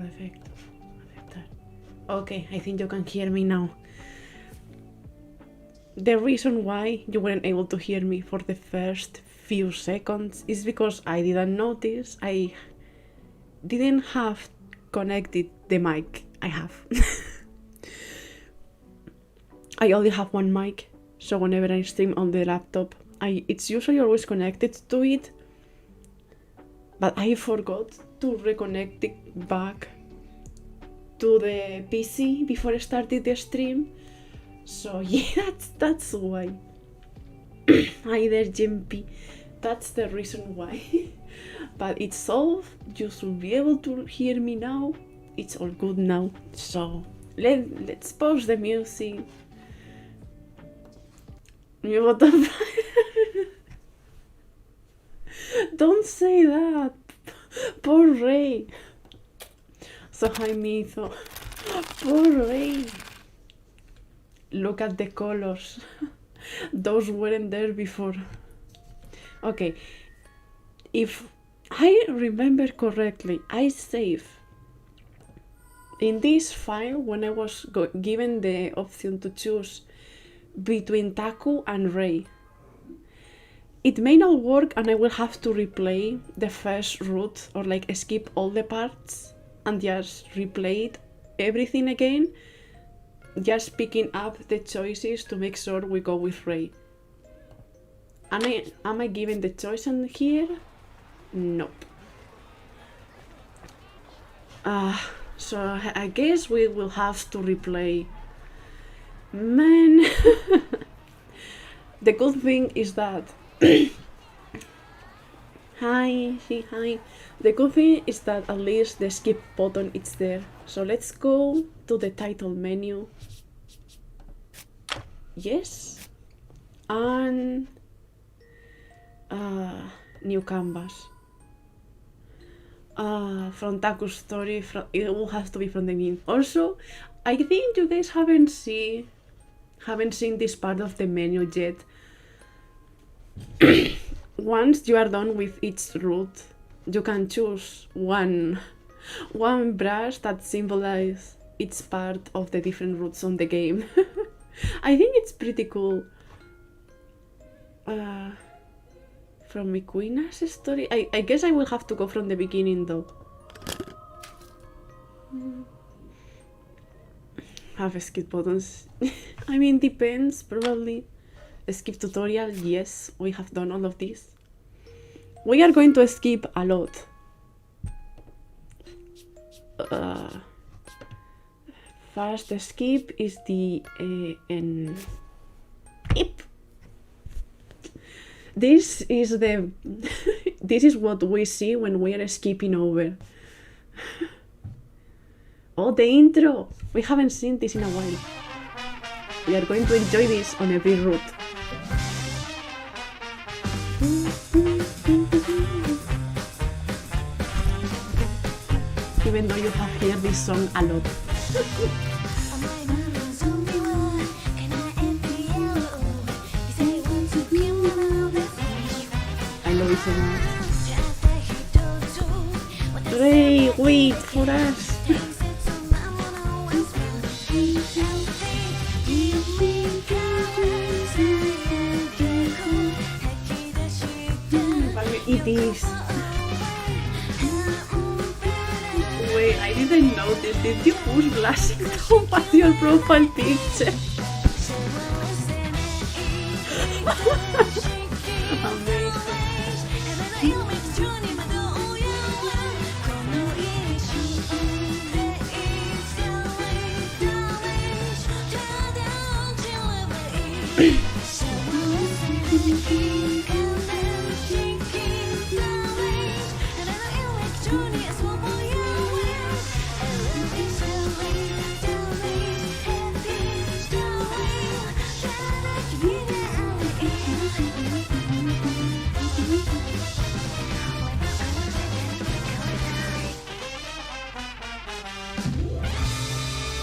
defectos. Aceptar. Okay, I think you can hear me now. The reason why you weren't able to hear me for the first few seconds is because I didn't notice I didn't have connected the mic I have. I only have one mic, so whenever I stream on the laptop, it's usually always connected to it, but I forgot to reconnect it back to the PC before I started the stream. So yeah, that's why. Hi there, Jimpy. That's the reason why. But it's solved. You should be able to hear me now. It's all good now. So let's pause the music. What the Don't say that. Poor Ray. So hi, Mitho. Poor Ray. Look at the colors. Those weren't there before. Okay. If I remember correctly, I saved in this file when I was given the option to choose between Taku and Ray. It may not work and I will have to replay the first route or like skip all the parts and just replay it, everything again, just picking up the choices to make sure we go with Ray. Am I given the choice in here? Nope. So I guess we will have to replay. Man. The good thing is that hi. The good thing is that at least the skip button is there. So let's go to the title menu. Yes. And new canvas. From Taku's story, it will have to be from the beginning. Also, I think you guys haven't seen this part of the menu yet. Once you are done with each route, you can choose one brush that symbolizes each part of the different routes on the game. I think it's pretty cool. From Mikuina's story, I guess I will have to go from the beginning though. Have skip buttons. I mean, depends, probably. Skip tutorial, yes, we have done all of this. We are going to skip a lot. First skip is the skip. This is the this is what we see when we are skipping over. Oh, the intro! We haven't seen this in a while. We are going to enjoy this on every route. Even though you have heard this song a lot. I love it so much. Ray, wait for us. It is. Wait, I didn't notice. Did you push blushing down past your profile picture?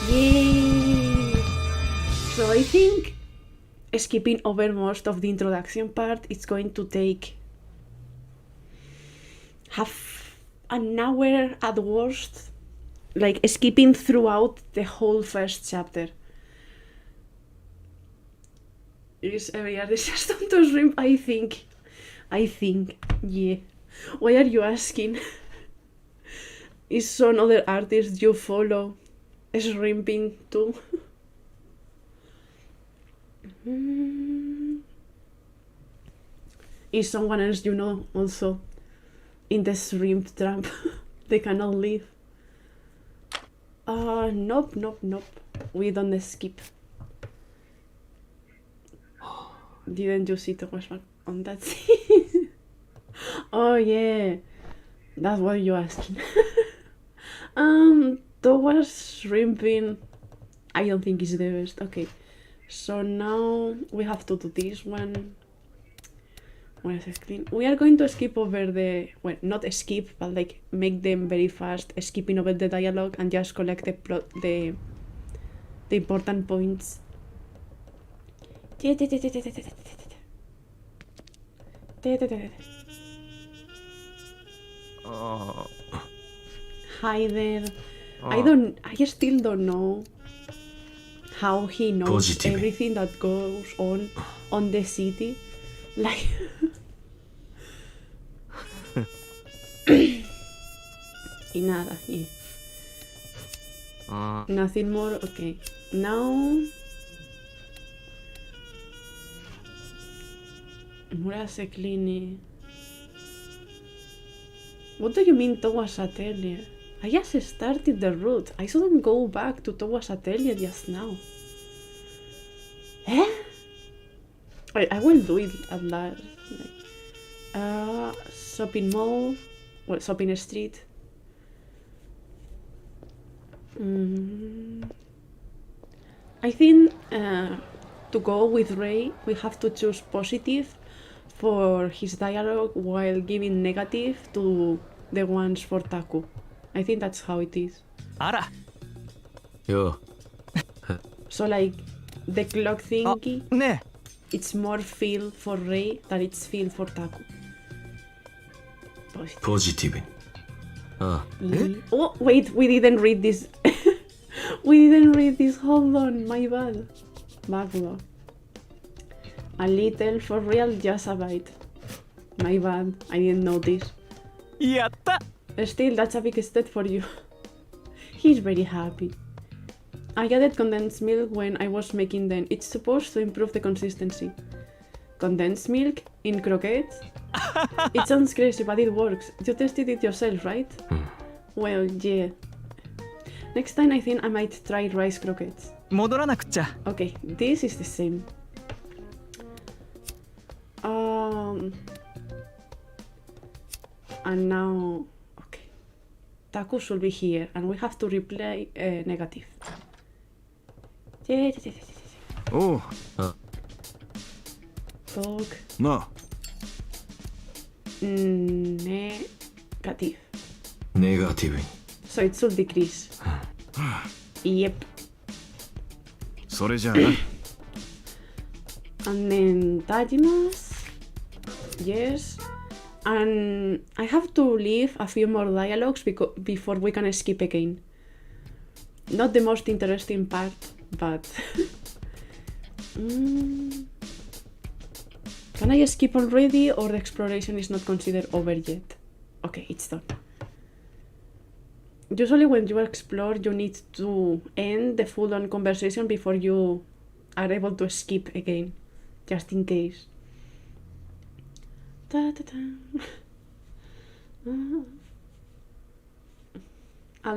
Yay! So I think skipping over most of the introduction part is going to take half an hour at worst. like skipping throughout the whole first chapter. Is every artist just on to shrimp? I think, yeah. Why are you asking? Is some other artist you follow shrimping too? Is someone else you know also in the shrimp trap? They cannot leave. Nope. We don't skip. Didn't you see Thomas on that scene? Oh yeah, that's what you're asking. Thomas shrimping, I don't think is the best. Okay, so now we have to do this one. Where is it clean? We are going to skip over the, well, not skip, but like make them very fast, skipping over the dialogue and just collect the plot, the important points. Hi there. I still don't know how he knows everything that goes on the city. Like y nada, yeah. Nothing more. Okay, now Muraseclini. What do you mean Towa's atelier? I just started the route. I shouldn't go back to Towa's atelier just now. Eh? I will do it at last. Like, shopping mall, well, shopping street. I think to go with Ray, we have to choose positive for his dialogue while giving negative to the ones for Taku. I think that's how it is. Ara. Yo. So like the clock thingy. Ne. It's more feel for Ray than it's feel for Taku. Positive. Oh, wait, we didn't read this. We didn't read this. Hold on, my bad. Backlog. A little for real, just a bite. My bad, I didn't notice. Yatta! Still, that's a big step for you. He's very happy. I added condensed milk when I was making them. It's supposed to improve the consistency. Condensed milk in croquettes? It sounds crazy, but it works. You tested it yourself, right? Well, yeah. Next time I think I might try rice croquettes. Okay, this is the same. And now... Okay. Taku should be here, and we have to reply negative. Oh. Dog. No. Negative. Negative. So it should decrease. Yep. それじゃあな。 And then Tajimas. Yes. And I have to leave a few more dialogues before we can skip again. Not the most interesting part, but... Can I skip already, or the exploration is not considered over yet? Okay, it's done. Usually when you explore, you need to end the full-on conversation before you are able to skip again, just in case. At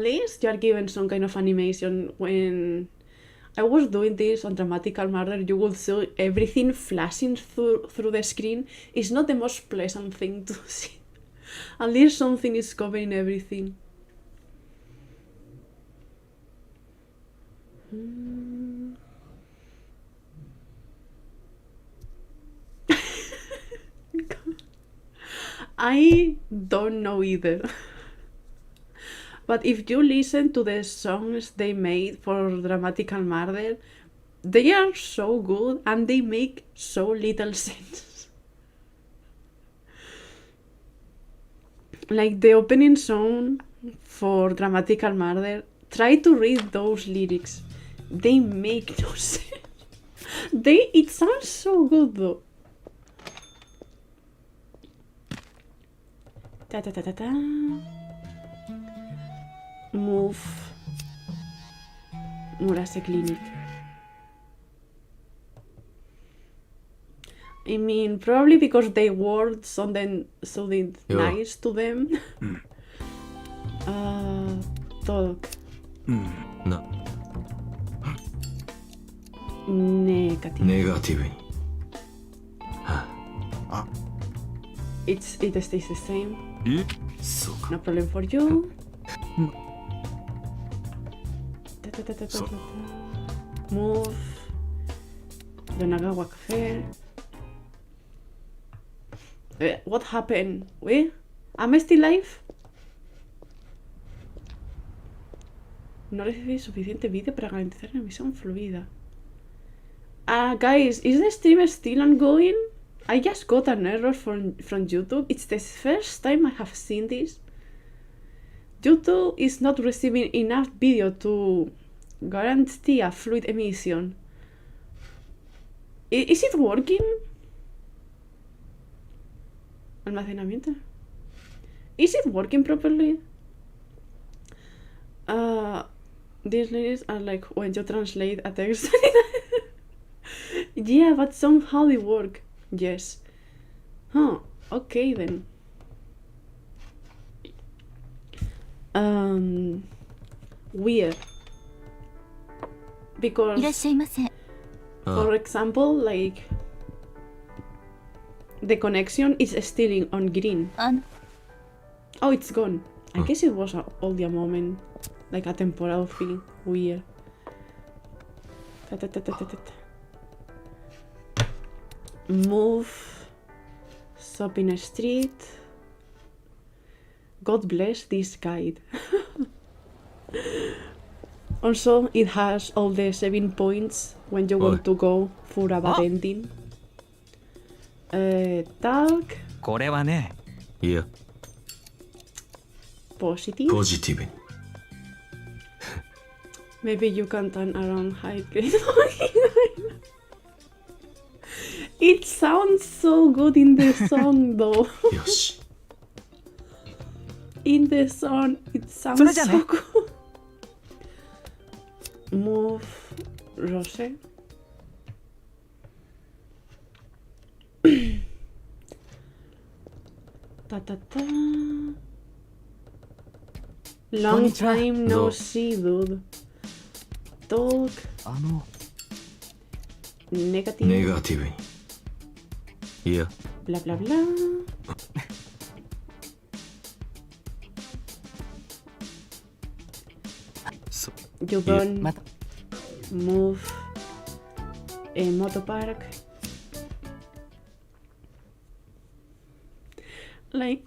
least you are given some kind of animation. When I was doing this on Dramatical Murder, you would see everything flashing through the screen. It's not the most pleasant thing to see. At least something is covering everything. I don't know either. But if you listen to the songs they made for Dramatical Murder, they are so good and they make so little sense. Like the opening song for Dramatical Murder, try to read those lyrics. They make no sense. It sounds so good though. Ta ta ta ta ta. Move. Murase Clinic. I mean, probably because they word sounded nice to them. Talk. Na. Negative. ネガティブに。It stays the same. そうか。 No problem for you. Move. Donagawa Cafe. What happened? Wait, am I still live? No recibí suficiente vídeo para garantizar una emisión fluida. Guys, is the stream still ongoing? I just got an error from YouTube. It's the first time I have seen this. YouTube is not receiving enough video to guarantee a fluid emission. Is it working? Almacenamiento. Is it working properly? These lyrics are like when you translate a text. Yeah, but somehow they work. Yes. Huh. Okay then. Weird. Because, いらっしゃいませ。 for example, like the connection is still on green. Oh, it's gone. I guess it was only a moment, like a temporal thing. Weird. Move. Stop in a street. God bless this guide. Also, it has all the 7 points when you want to go for a bad ending. Talk. これはね。いや、 Positive. ポジティブに。 Maybe you can turn around high grade. It sounds so good in the song though. よし。 In the song, it sounds so good. Move, Rose. Ta ta ta. Long time no see, dude. Talk. Negative. ネガティブに。いや、 Bla bla bla. You don't move a motopark. Like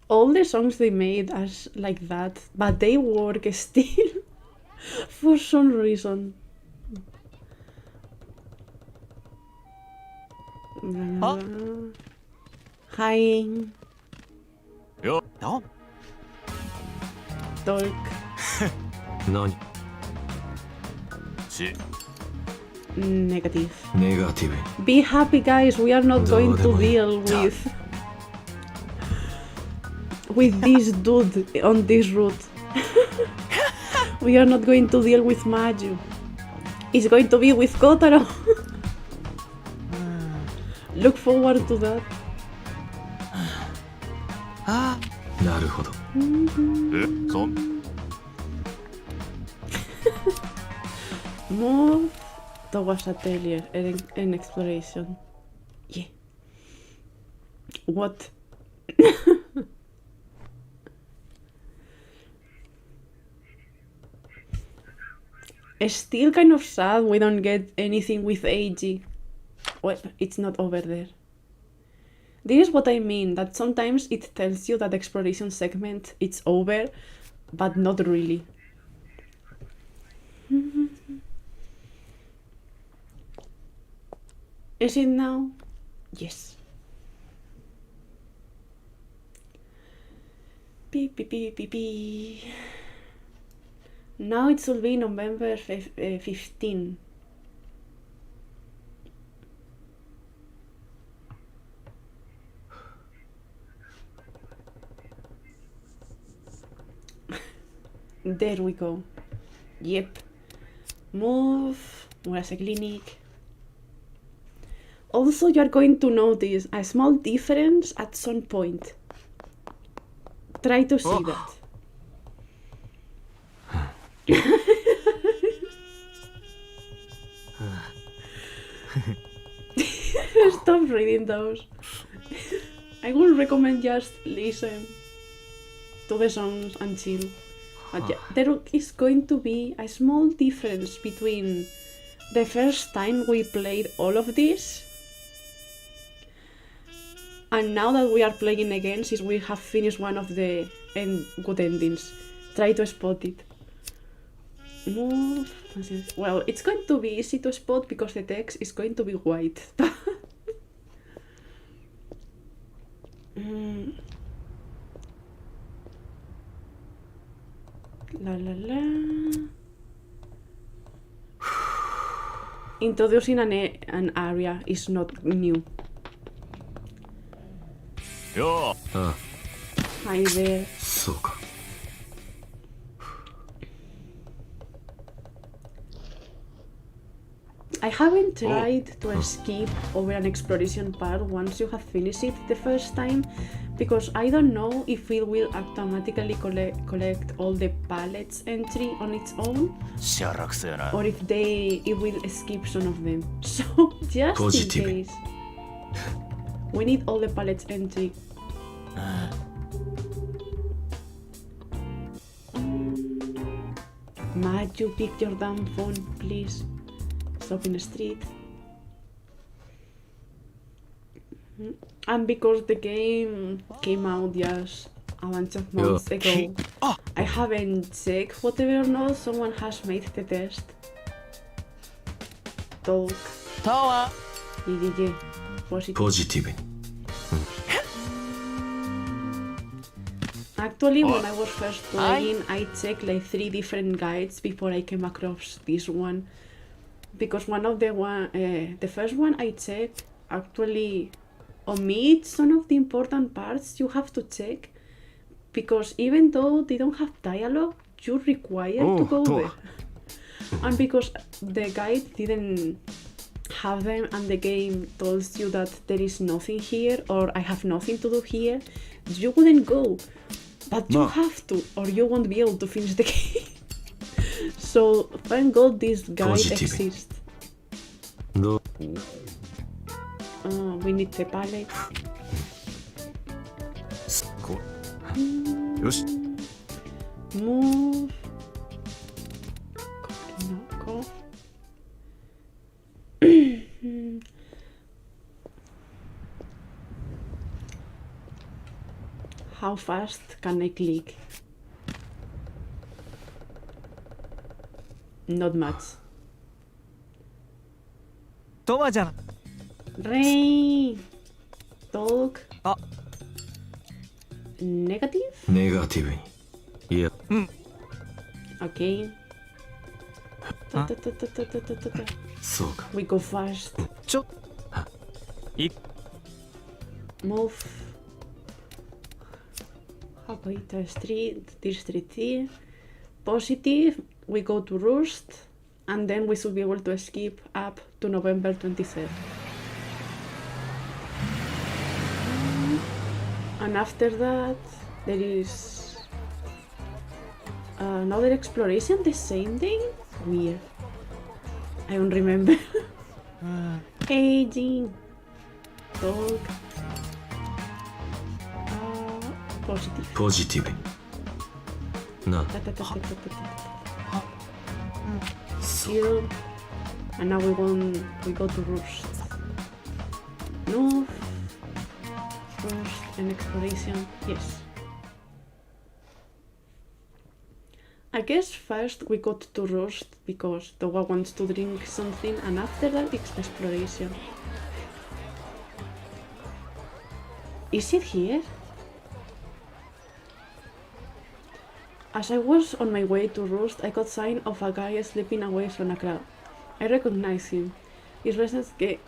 all the songs they made as like that, but they work still for some reason. Hi. よ。 Talk. 何？ Negative. ネガティブに。 Be happy, guys. We are not going to deal with this dude on this route. We are not going to deal with Maju. It's going to be with Kotaro. Look forward to that. なるほど。そん。 Move towards Atelier and exploration. Yeah. What? Still kind of sad we don't get anything with AG. Well, it's not over there. This is what I mean, that sometimes it tells you that the exploration segment is over, but not really. Is it now? Yes. Beep beep beep beep beep. Now it should be November 15. There we go. Yep. Move. Where's the clinic? Also, you are going to notice a small difference at some point. Try to see that. Stop reading those. I would recommend just listen to the songs and chill. But yeah, there is going to be a small difference between the first time we played all of this and now that we are playing again, since we have finished one of the good endings. Try to spot it. Move. Well, it's going to be easy to spot because the text is going to be white. La la la. Introducing an area is not new. Yo. Hi there. そうか I haven't tried to skip over an exploration part once you have finished it the first time, because I don't know if it will automatically collect all the palettes entry on its own, or if it will skip some of them. So just Positive. in case, we need all the palettes entry. Matt, you pick your damn phone, please. Stop in the street. And because the game came out just a bunch of months ago, I haven't checked whether or not someone has made the test. Talk. Yeah. Positive. ポジティブに Actually, when I was first playing, I checked like 3 different guides before I came across this one. Because the first one I checked actually omits some of the important parts you have to check. Because even though they don't have dialogue, you're required to go there. And because the guide didn't have them and the game tells you that there is nothing here or I have nothing to do here, you wouldn't go. But you have to, or you won't be able to finish the game. So thank God this guide exists. No. We need the palette. よし Move. Go. How fast can I click? Not much. トマちゃん Rain. Talk. Negative? ネガティブにいや Okay. そうか We go fast. ちょい Move. How about the street? This street here. Positive. We go to Roost. And then we should be able to skip up to November 23rd. And after that, there is another exploration the same day? Weird. I don't remember. Hey, Jean. Talk. Positive. ポジティブにな Chill. And now we go to Roost. No. Roost and exploration. Yes. I guess first we got to Roost because Towa wants to drink something, and after that it's exploration. Is it here? As I was on my way to roost, I caught sight of a guy slipping away from a crowd. I recognized him. His restless gait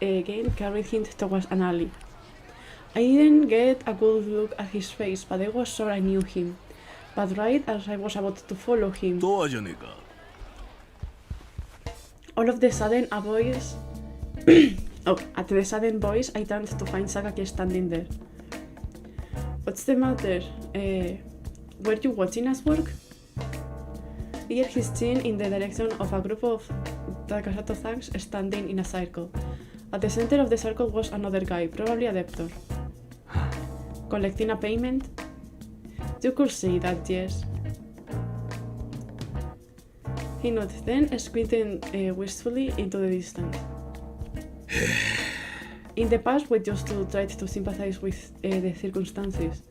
carried him towards an alley. I didn't get a good look at his face, but I was sure I knew him. But right as I was about to follow him, とはじゃねえか。 all of the sudden a voice... at the sudden voice, I turned to find Sakaki standing there. What's the matter? Were you watching us work? He jerked his chin in the direction of a group of Takasato thugs standing in a circle. At the center of the circle was another guy, probably a debtor. Collecting a payment? You could say that, yes. He nodded, then squinted wistfully into the distance. In the past, we used to try to sympathize with the circumstances.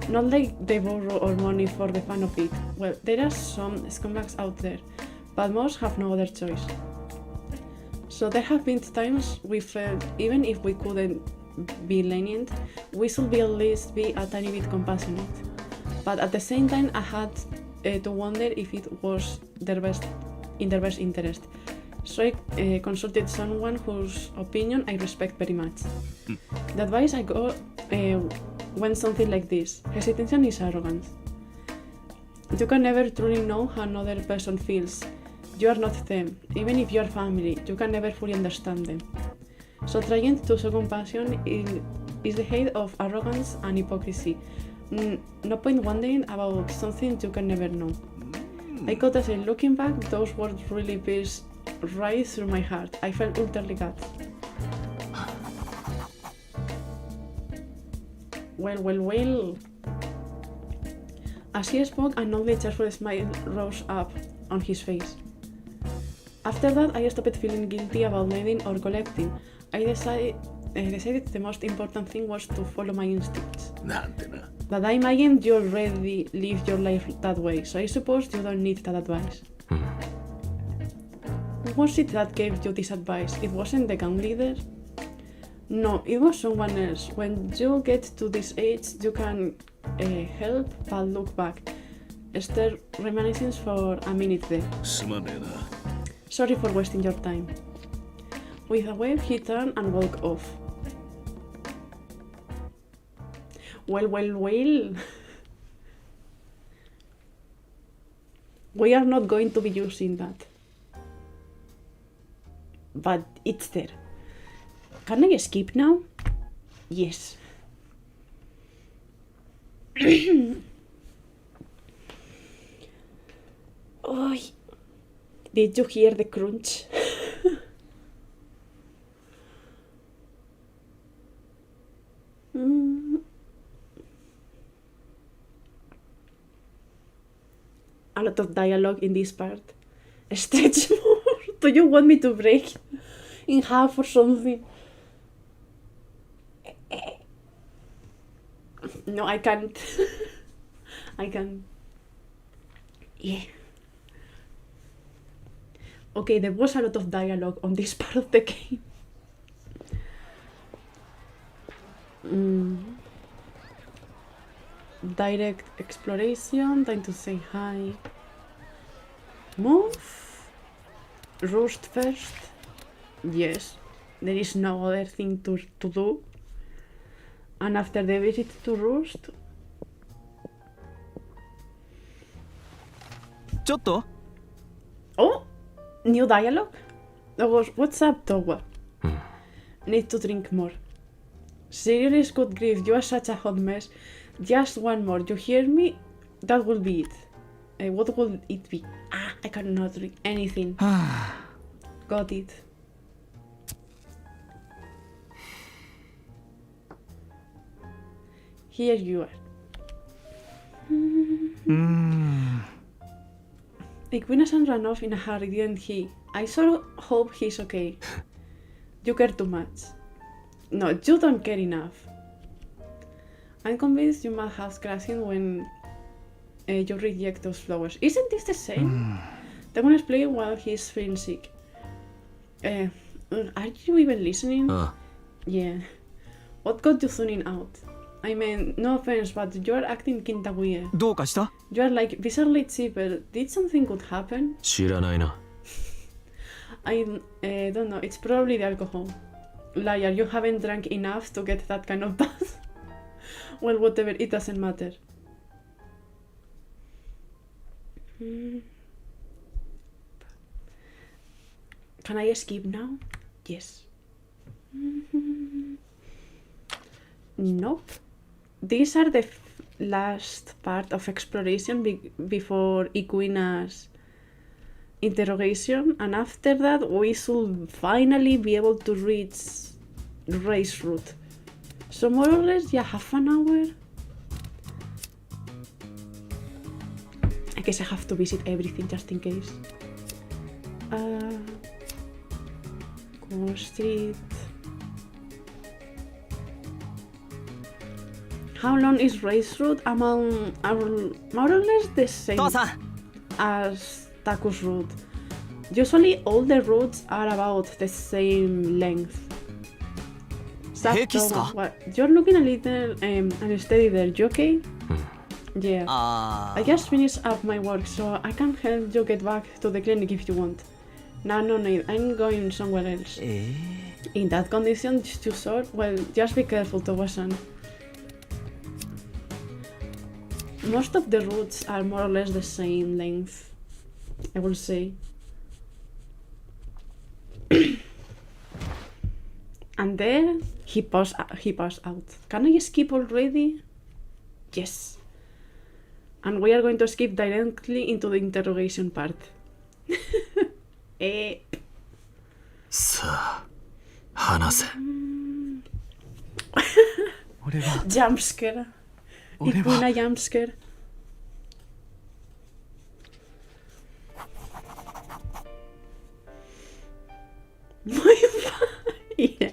Not like they borrow our money for the fun of it. Well, there are some scumbags out there, but most have no other choice. So there have been times we felt, even if we couldn't be lenient, we should be at least be a tiny bit compassionate. But at the same time, I had to wonder if it was in their best interest. So I consulted someone whose opinion I respect very much. The advice I got went something like this: hesitation is arrogance. You can never truly know how another person feels. You are not them. Even if you are family, you can never fully understand them. So trying to show compassion is the height of arrogance and hypocrisy. No point wondering about something you can never know. I gotta say, looking back, those words really pierced right through my heart. I felt utterly glad. Well. As he spoke, an oddly cheerful smile rose up on his face. After that, I stopped feeling guilty about lending or collecting. I decided the most important thing was to follow my instincts. なんてな。 But I imagine you already live your life that way, so I suppose you don't need that advice. Who was it that gave you this advice? It wasn't the gang leader? No, it was someone else. When you get to this age, you can help but look back. Stir reminiscence for a minute there. すまねえな。 Sorry for wasting your time. With a wave, he turned and walked off. Well. We are not going to be using that. But it's there. Can I skip now? Yes. Oh, did you hear the crunch? A lot of dialogue in this part. Stretch more. Do you want me to break in half or something? No, I can't. I can't. Yeah. Okay, there was a lot of dialogue on this part of the game. Direct exploration, time to say hi. Move. Roost first. Yes, there is no other thing to do. And after the visit to Roost... ちょっと Oh! New dialogue? What's up, Towa? Need to drink more. Serious good grief, you are such a hot mess. Just one more, you hear me? That will be it. What will it be? I cannot drink anything. Got it. Here you are. Iguinasan ran off in a hurry, didn't he? I sort of hope he's okay. You care too much. No, you don't care enough. I'm convinced you must have crashed when you reject those flowers. Isn't this the same? The one is playing while he's feeling sick. Are you even listening? Yeah. What got you tuning out? I mean, no offense, but you're acting kinda weird. どうかした？ You're like viscerally cheaper. Did something good happen? 知らないな。 I don't know. It's probably the alcohol. Liar, you haven't drank enough to get that kind of buzz. Well, whatever. It doesn't matter. Can I skip now? Yes. Nope. These are the last part of exploration before Ikuina's interrogation, and after that we should finally be able to reach race route. So more or less, yeah, half an hour. I guess I have to visit everything just in case. Wall Street. How long is race route? More or less the same 父さん as Taku's route. Usually all the routes are about the same length. What? You're looking a little unsteady there. You okay? Yeah. I just finished up my work, so I can help you get back to the clinic if you want. No need. I'm going somewhere else. In that condition, it's too short. Well, just be careful, Towa-san. Most of the routes are more or less the same length, I will say. And there he passed out. Can I skip already? Yes. And we are going to skip directly into the interrogation part. さあ、話せ。俺は Jump scare. Ikuina jump scare. Yeah.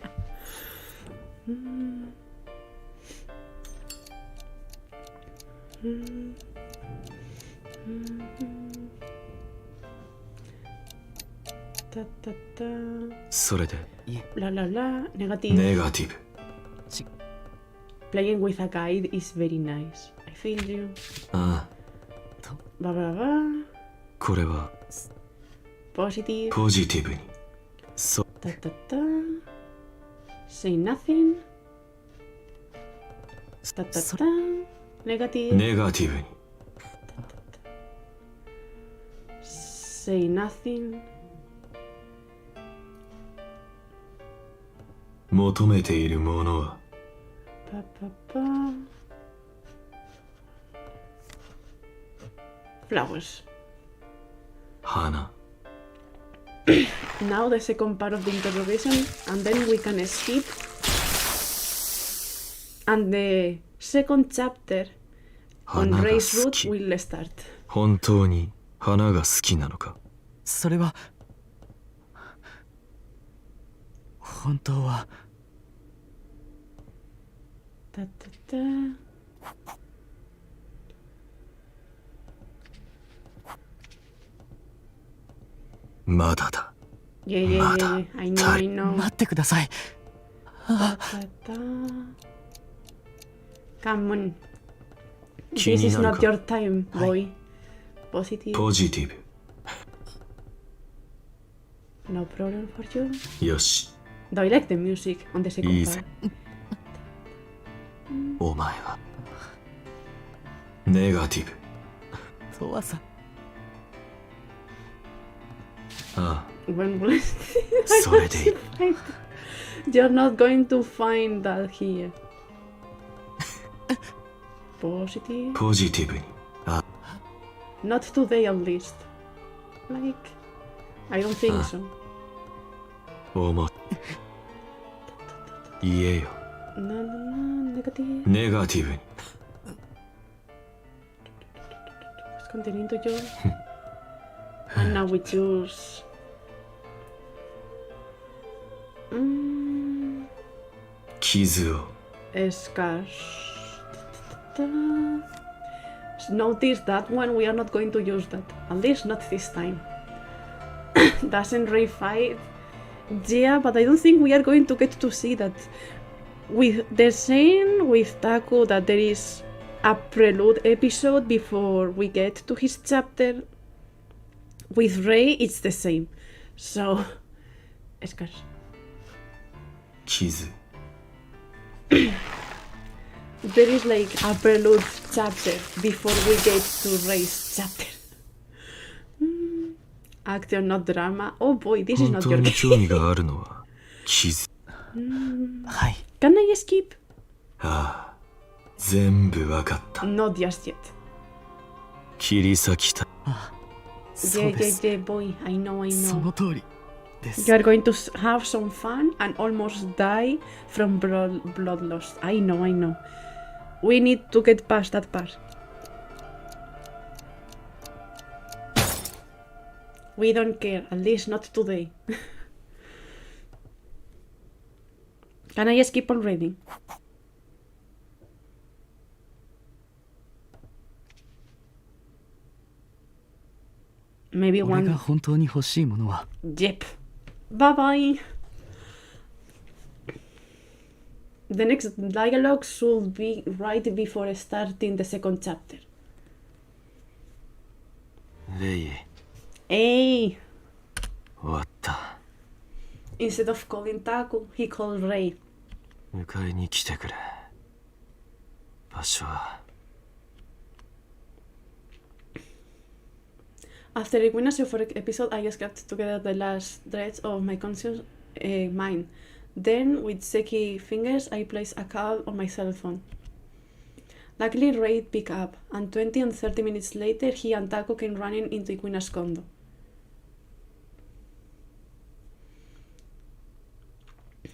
それで La la la. Negative. ネガティブ。 Playing with a guide is very nice. I feel you. ああ、 Ba ba ba. これは Positive. ポジティブに。そ Ta ta ta. Say nothing. Ta ta ta. Negative. ネガティブに。 Say nothing. 求めているものは Pa pa pa. Flowers. 花。 Now the second part of the interrogation, and then we can skip. And the second chapter on 花が race 好 route き。 will start. 本当に花が好きなのか。それは本当は Ta ta ta. まだだ。 Yeah, yeah, yeah, yeah. I know, I know. 待ってください Ta ta. Come on. 気 This に is なる not か。 your time, boy. Positive. ポジティ No problem for you. ブ。よし。 Though I like the music on the second Easy. part. お前はネガティブ。父さん あ When will それでいい。 You're not going to find that here. Positive. ポジティブに。あ Not today at least. Like, I don't think so. 思う。言えよ。 No, no, no, negative. ネガティブに。 Pues conteniendo yo. And now we choose. Mm, 傷を。 scars. Notice that one, we are not going to use that. At least not this time. Doesn't refight. Yeah, but I don't think we are going to get to see that. with the scene with Taku that there is a prelude episode before we get to his chapter. With Ray, it's the same. So, Escar. 傷 There is like a prelude chapter before we get to Ray's chapter. Action, not drama. Oh boy, this is 本 not 当 your に game. 興味があるのは傷はい Can I skip? ああ全部わかった Not just yet. 切り裂きたそう Yeah, で yeah, す yeah, boy. I know, I そ know. の通りです You are going to have some fun and almost die from blood loss. I know, I know. We need to get past that part. We don't care, at least not today. Can I skip already? Maybe 俺が one. 本当に欲しいものは Yep. Bye bye. The next dialogue should be right before starting the second chapter. レイ Hey! 終わった Instead of calling Taku, he called Ray. 迎えに来てくれ場所は After the Queen euphoric episode, I just kept together the last threads of my conscious mind. Then, with shaky fingers, I placed a call on my cell phone. Luckily, Ray picked up, and 20 and 30 minutes later, he and Taku came running into Ikuina's condo.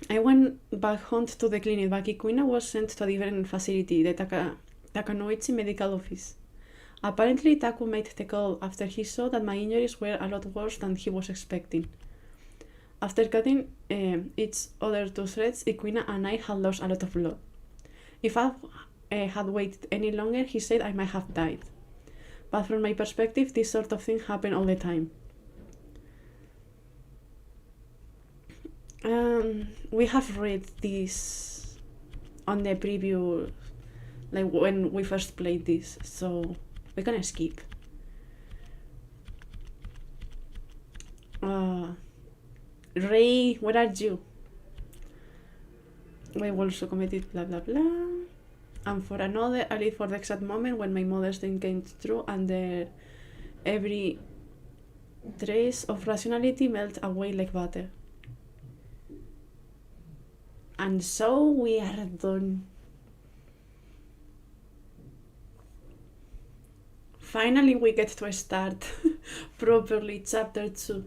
I went back home to the clinic, but Ikuina was sent to a different facility, the Takanoichi Medical Office. Apparently, Taku made the call after he saw that my injuries were a lot worse than he was expecting. After cutting each other two threads, Ikuina and I had lost a lot of blood. If I had waited any longer, he said I might have died. But from my perspective, this sort of thing happened all the time. We have read this on the preview, like when we first played this, so we're gonna skip. Ray, where are you? I also committed blah blah blah. And for another, I lived for the exact moment when my mother's dream came true, and every trace of rationality melted away like butter. And so we are done. Finally, we get to start properly chapter 2.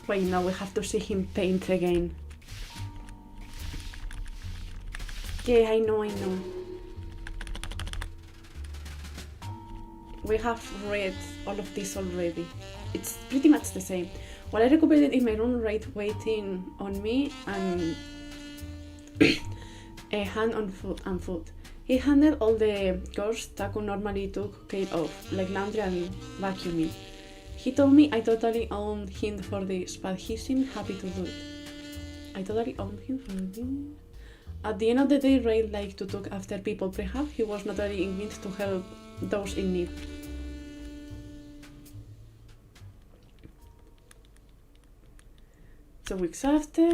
Wait, now we have to see him paint again. Yeah, I know. We have read all of this already. It's pretty much the same. While I recuperated in my room, Ray waiting on me and a hand on foot. He handled all the chores Taku normally took care of, like laundry and vacuuming. He told me I totally owned him for this, but he seemed happy to do it. I totally owned him for this. At the end of the day, Ray liked to look after people. Perhaps he was not really invented to help those in need. Two weeks after,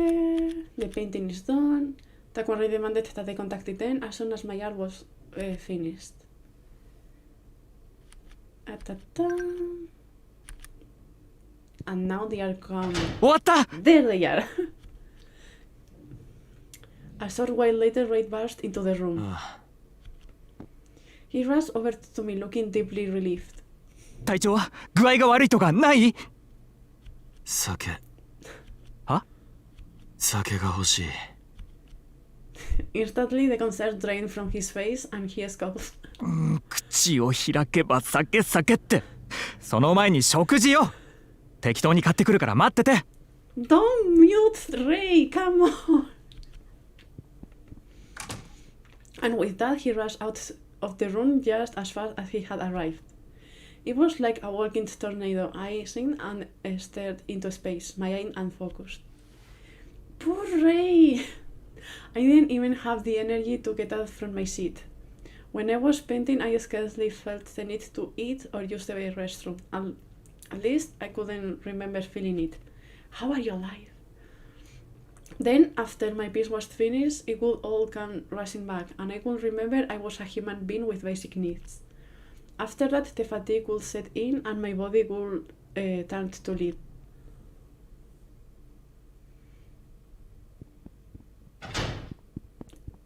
the painting is done. Taku and Ray demanded that I contacted them as soon as my art was finished. And now they are coming. 終わった There they are. A short while later, Ray burst into the room. He rushed over to me, looking deeply relieved. 体調は具合が悪いとかない？酒は？酒が欲しい Instantly, the concern drained from his face, and he escaped. 口を開けば酒ってその前に食事よ適当に買ってくるから待ってて Don't mute Ray, come on. And with that, he rushed out of the room just as fast as he had arrived. It was like a walking tornado. I signed and stared into space, my eye unfocused. Poor Ray! I didn't even have the energy to get out from my seat. When I was painting, I scarcely felt the need to eat or use the restroom. At least I couldn't remember feeling it. How are you alive? Then, after my piece was finished, it would all come rushing back, and I could remember I was a human being with basic needs. After that, the fatigue would set in, and my body would turn to lead.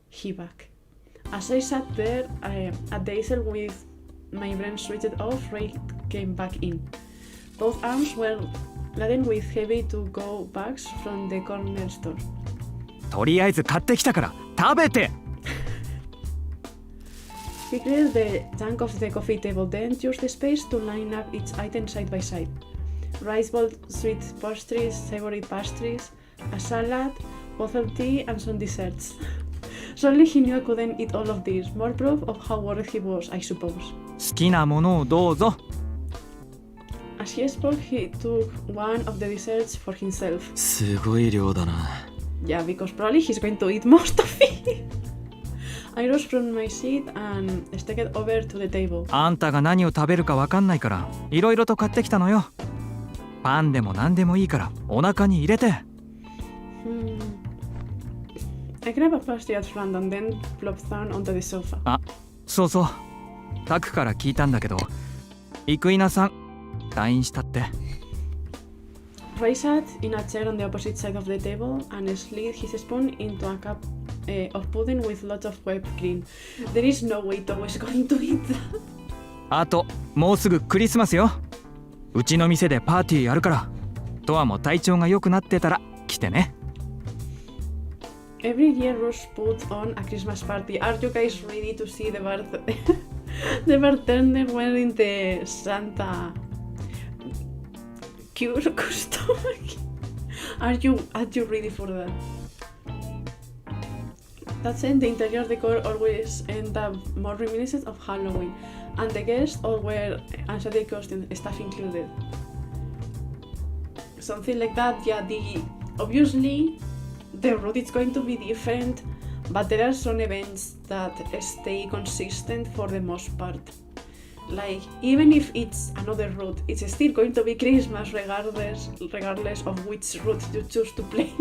He back. As I sat there at the easel with my brain switched off, Ray came back in. Both arms were laden with heavy to-go bags from the corner store. とりあえず買ってきたから食べて He cleared the junk off the coffee table, then used the space to line up each item side by side. Rice bowl, sweet pastries, savory pastries, a salad, bottle tea, and some desserts. Surely he knew I couldn't eat all of this. More proof of how worried he was, I suppose. 好きなものをどうぞ As he spoke, he took one of the desserts for himself. すごい量だな。 Yeah, because probably he's going to eat most of it. I rose from my seat and stepped over to the table. あんたが何を食べるかわかんないからいろいろと買ってきたのよパンでも何でもいいからお腹に入れて I grabbed a pastry at random, then plopped down onto the sofa. あ、そうそうタクから聞いたんだけど生稲さん退院したって Ray sat in a chair on the opposite side of the table and slid his spoon into a cup of pudding with lots of whipped cream. There is no way Tom is going to eat that. あともうすぐクリスマスようちの店でパーティーやるからトアも体調が良くなってたら来てね Every year Ross puts on a Christmas party. Are you guys ready to see the the bartender wearing the Santa cure costume? Are you ready for that? That said, the interior decor always ends up more reminiscent of Halloween, and the guests all wear anxiety costumes, stuff included. Something like that, yeah, obviously the route is going to be different, but there are some events that stay consistent for the most part. Like, even if it's another route, it's still going to be Christmas regardless of which route you choose to play.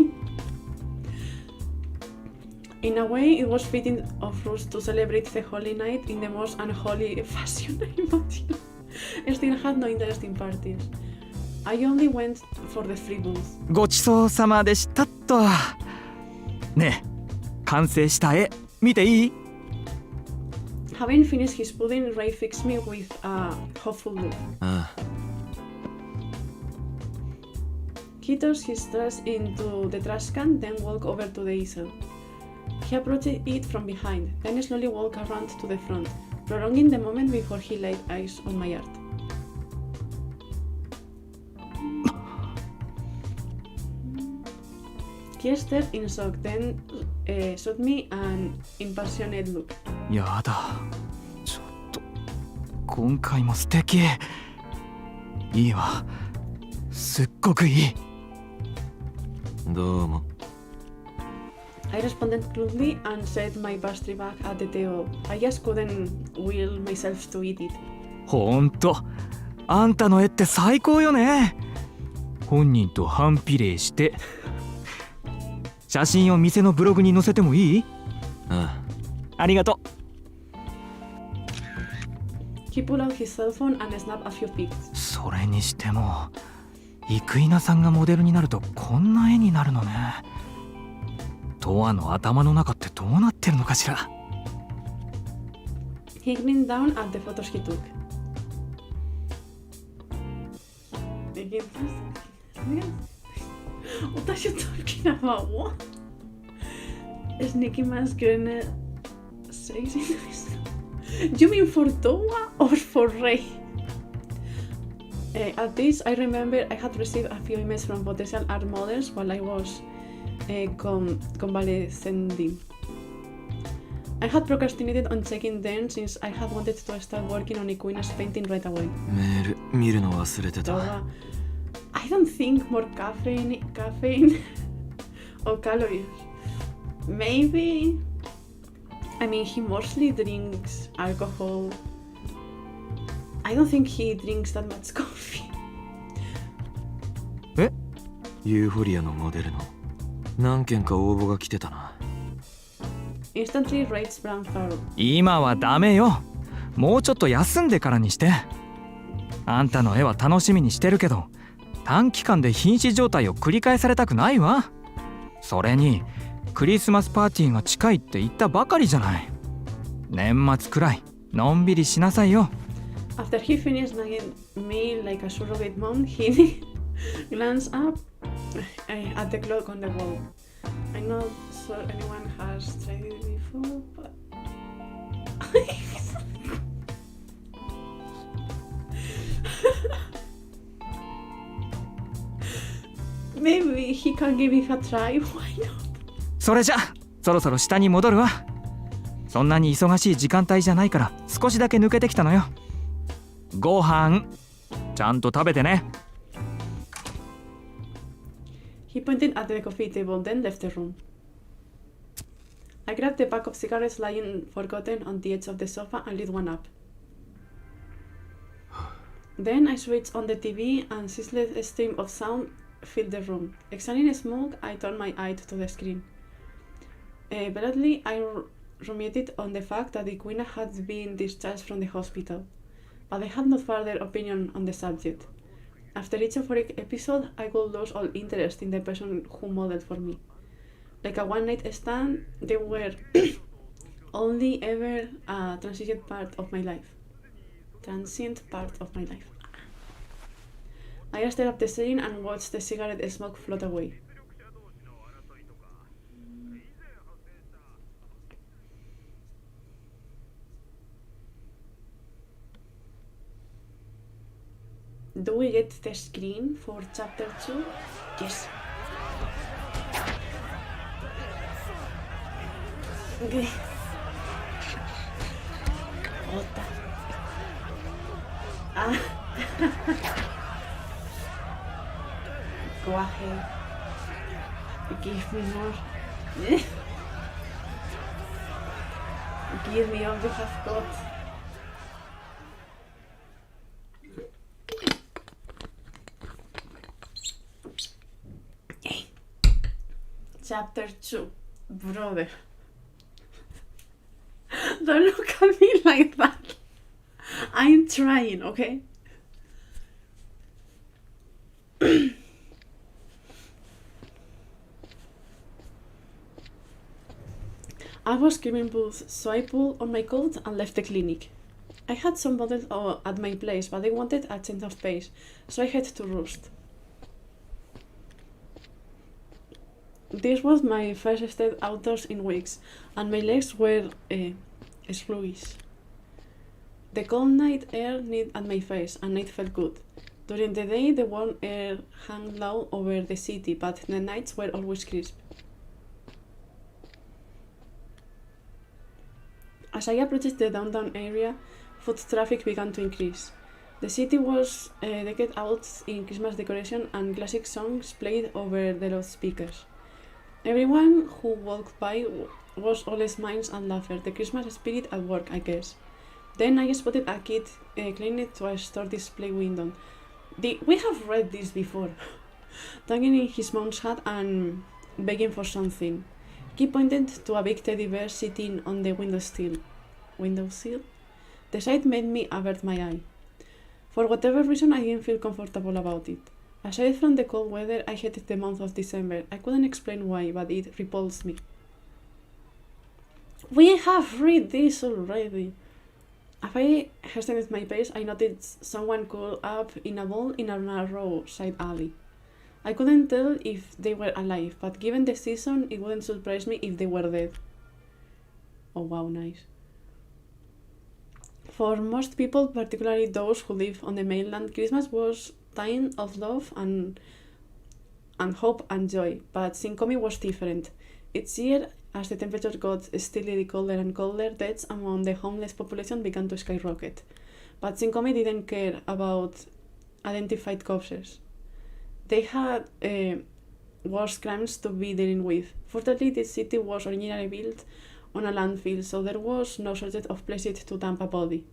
In a way, it was fitting of Rus to celebrate the Holy Night in the most unholy fashion I imagine. I still had no interest in parties. I only went for the free booth. ごちそうさまでしたっとねえ完成した絵見ていい Having finished his pudding, Ray fixed me with a hopeful look. ああ He tossed his trash into the trash can, then walked over to the easel. He approached it from behind, then slowly walked around to the front, prolonging the moment before he laid eyes on my art. He stared in shock, then shot me an impassionate look. やだちょっと今回も素敵いいわすっごくいいどうも I responded crudely and set my pastry back at the table. I just couldn't will myself to eat it. ほんとあんたの絵って最高よね本人と反比例して写真を店のブログに載せてもいいあありがとう He pulled out his cell phone and snapped a few pics. それにしても生稲さんがモデルになるとこんな絵になるのねトアの頭の中ってどうなってるのかしら He grinned down at the photos he took. What are you talking about? What? Sneaky man's gonna say this. You mean for Toa or for Ray? At this, I remember I had received a few emails from potential art models while I was convalescing. I had procrastinated on checking them since I had wanted to start working on Ikuina's painting right away. メール見るの忘れてた。 Dora, I don't think more caffeine or calories. Maybe. I mean, he mostly drinks alcohol. I don't think he drinks that much coffee. ユーフォリアのモデルの何件か応募が来てたな。 Instantly rates brown fur. 今はダメよ。もうちょっと休んでからにして。あんたの絵は楽しみにしてるけど、短期間で瀕死状態を繰り返されたくないわ。それにクリスマスパーティーが近いって言ったばかりじゃない。年末くらいのんびりしなさいよ。 After he finished nagging me like a surrogate mom, he glanced up at the clock on the wall. I'm not sure anyone has tried it before, but... Maybe he can give it a try, why not? それじゃそろそろ下に戻るわ。そんなに忙しい時間帯じゃないから少しだけ抜けてきたのよ。ご飯ちゃんと食べてね。 He pointed at the coffee table, then left the room. I grabbed the pack of cigarettes lying forgotten on the edge of the sofa and lit one up. Then I switched on the TV and ceaseless stream of sound filled the room. Examining smoke, I turned my eye to the screen. Bluntly, I ruminated on the fact that the queen had been discharged from the hospital, but I had no further opinion on the subject. After each euphoric episode, I would lose all interest in the person who modeled for me. Like a one-night stand, they were only ever a transient part of my life. I stared up the ceiling and watched the cigarette smoke float away. Do we get the screen for chapter 2? Yes. Okay. Ota. Ah. Go ahead. Give me more. Give me all you have got. Chapter 2. Brother. Don't look at me like that. I'm trying, okay? I was screaming booth, so I pulled on my coat and left the clinic. I had some models at my place, but they wanted a change of pace, so I had to roost. This was my first step outdoors in weeks, and my legs were sluggish. The cold night air nipped at my face, and it felt good. During the day, the warm air hung low over the city, but the nights were always crisp. As I approached the downtown area, foot traffic began to increase. The city was decked out in Christmas decoration, and classic songs played over the loudspeakers. Everyone who walked by was all smiles and laughter, the Christmas spirit at work, I guess. Then I spotted a kid clinging to a store display window. We have read this before. Tugging in his mom's hat and begging for something. He pointed to a big teddy bear sitting on the windowsill. The sight made me avert my eye. For whatever reason, I didn't feel comfortable about it. Aside from the cold weather, I hated the month of December. I couldn't explain why, but it repulsed me. We have read this already. As I hastened my pace, I noticed someone curled up in a ball in a narrow side alley. I couldn't tell if they were alive, but given the season, it wouldn't surprise me if they were dead. Oh wow, nice. For most people, particularly those who live on the mainland, Christmas was time of love and hope and joy, but Shinkomi was different. Each year, As the temperature got steadily colder and colder, deaths among the homeless population began to skyrocket. But Shinkomi didn't care about identified corpses. They had worse crimes to be dealing with. Fortunately, the city was originally built on a landfill, so there was no shortage of places to dump a body.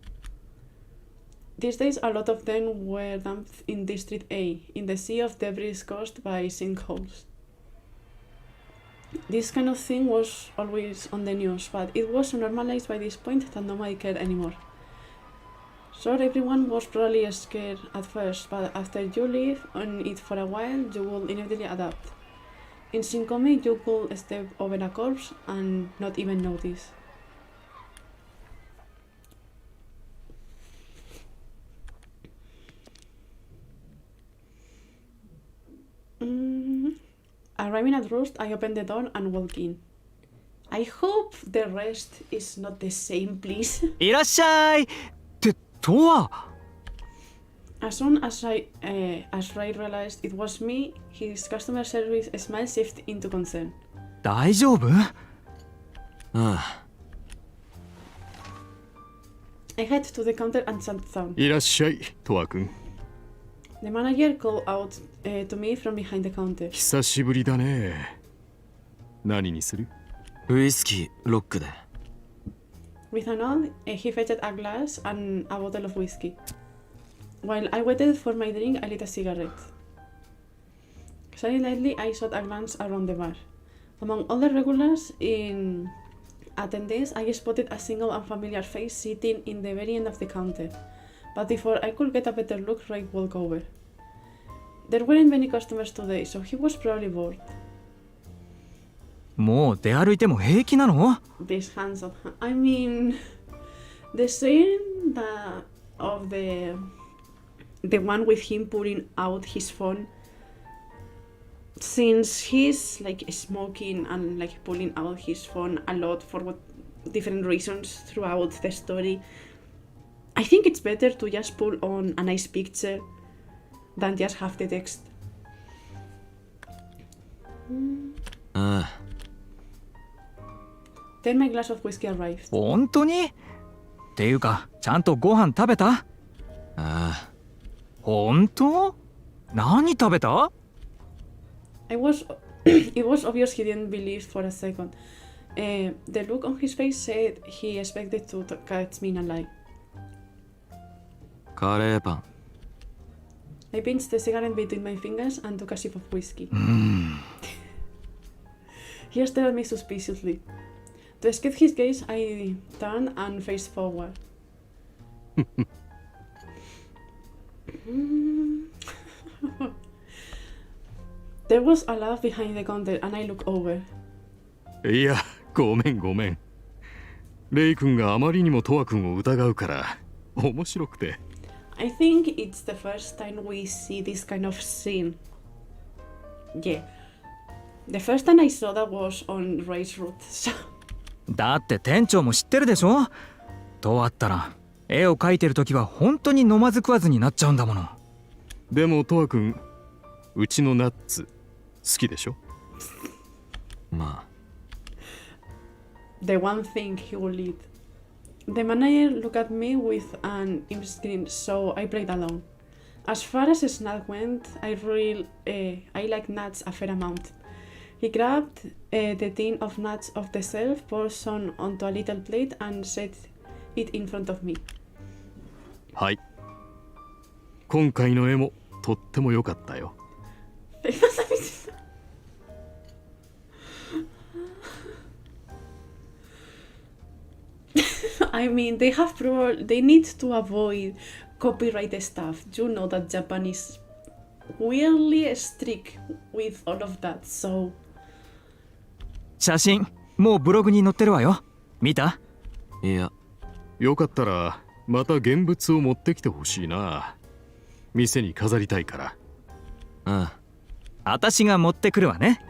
These days, a lot of them were dumped in District A, in the sea of debris caused by sinkholes. This kind of thing was always on the news, but it was so normalized by this point that nobody cared anymore. Sure, everyone was probably scared at first, but after you live on it for a while, you will inevitably adapt. In Shinkomi, you could step over a corpse and not even notice. Arriving at Roost, I opened the door and walked in. I hope the rest is not the same, please. いらっしゃいってとは As soon as Ray realized it was me, his customer service smile shifted into concern. 大丈夫 あ I head to the counter and sat down. いらっしゃいトワ君 The manager called out to me from behind the counter. 久しぶりだね何にするウイスキーロックで With a nod, he fetched a glass and a bottle of whiskey. While I waited for my drink, I lit a cigarette. Silently, I shot a glance around the bar. Among all the regulars in attendance, I spotted a single unfamiliar face sitting in the very end of the counter. But before I could get a better look, Ray walked over. There weren't many customers today, so he was probably bored. もう出歩いても平気なの This handsome. I mean, the scene of the one with him pulling out his phone. Since he's like smoking and like pulling out his phone a lot for different reasons throughout the story, I think it's better to just pull on a nice picture than just have the text. ああ Then my glass of whiskey arrived. 本当にっていうかちゃんとご飯食べたああ本当何食べた It was obvious he didn't believe for a second. The look on his face said he expected to catch me in a lie. カレーパン I pinched the cigarette between my fingers and took a sip of whiskey. He stared at me suspiciously. To escape his gaze, I turned and faced forward. There was a laugh behind the counter and I looked over. いやごめんごめんレイ君があまりにもトワ君を疑うから面白くて I think it's the first time we see this kind of scene. Yeah. The first time I saw that was on Ray's route. So だって店長も知ってるでしょとあったら絵を描いてる時は本当に飲まず食わずになっちゃうんだものでもトワ君うちのナッツ好きでしょま the one thing he will eat. The manager looked at me with an immense grin, so I played along. As far as snack went, I like nuts a fair amount. He grabbed the tin of nuts off the shelf, poured some onto a little plate, and set it in front of me. はい今回の絵もとっても良かったよ I mean, they need to avoid copyright stuff. You know that Japan is weirdly strict with all of that, so 写真もうブログに載ってるわよ見たあいやよかったらまた現物を持ってきてほしいな店に飾りたいからあ私が持ってくるわね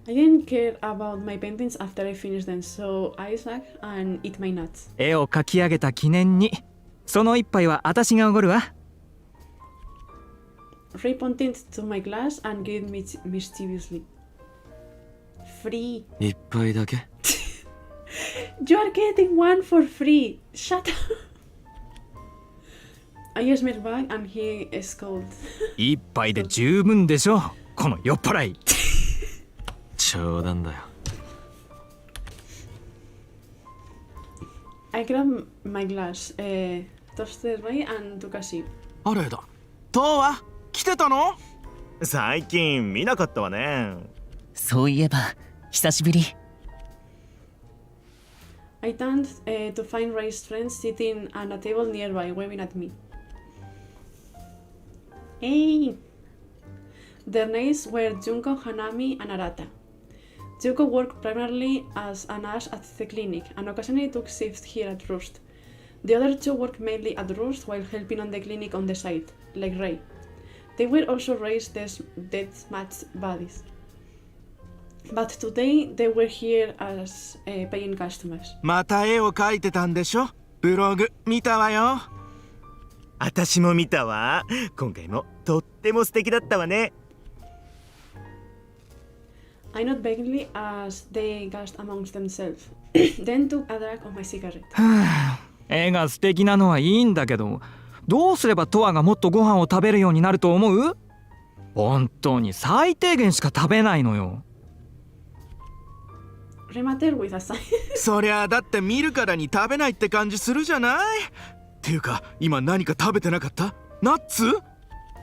I didn't care about my paintings after I finished them, so I sat and eat my nuts. 絵を描き上げた記念にその一杯は私がおごるわ Ray pointed to my glass and grinned mischievously. free. 一杯だけ You are getting one for free. Shut up. I use my bag and he is cold. 一杯で十分でしょ、この酔っ払い。冗談だよ I grab my glass. Toasted Ray and Tukashi. あれだトは来てたの？最近見なかったわね。そういえば久しぶり。I turned to find Ray's friends sitting at a table nearby, waving at me. Hey! Their names were Junko, Hanami, and Arata. Junko worked primarily as a nurse at the clinic and occasionally took shifts here at Roost. The other two worked mainly at Roost while helping on the clinic on the side, like Ray. They were also Ray's deathmatch buddies. But today they were here as paying customers. また絵を描いてたんでしょ？ブログ見たわよ。私も見たわ。今回もとっても素敵だったわね。I nodded vaguely as they gasped amongst themselves, then took a drag of my cigarette. 絵が素敵なのはいいんだけど、どうすればトアがもっとご飯を食べるようになると思う？本当に最低限しか食べないのよ。Remater with a sigh. そりゃだって見るからに食べないって感じするじゃない？っていうか今何か食べてなかった？ナッツ？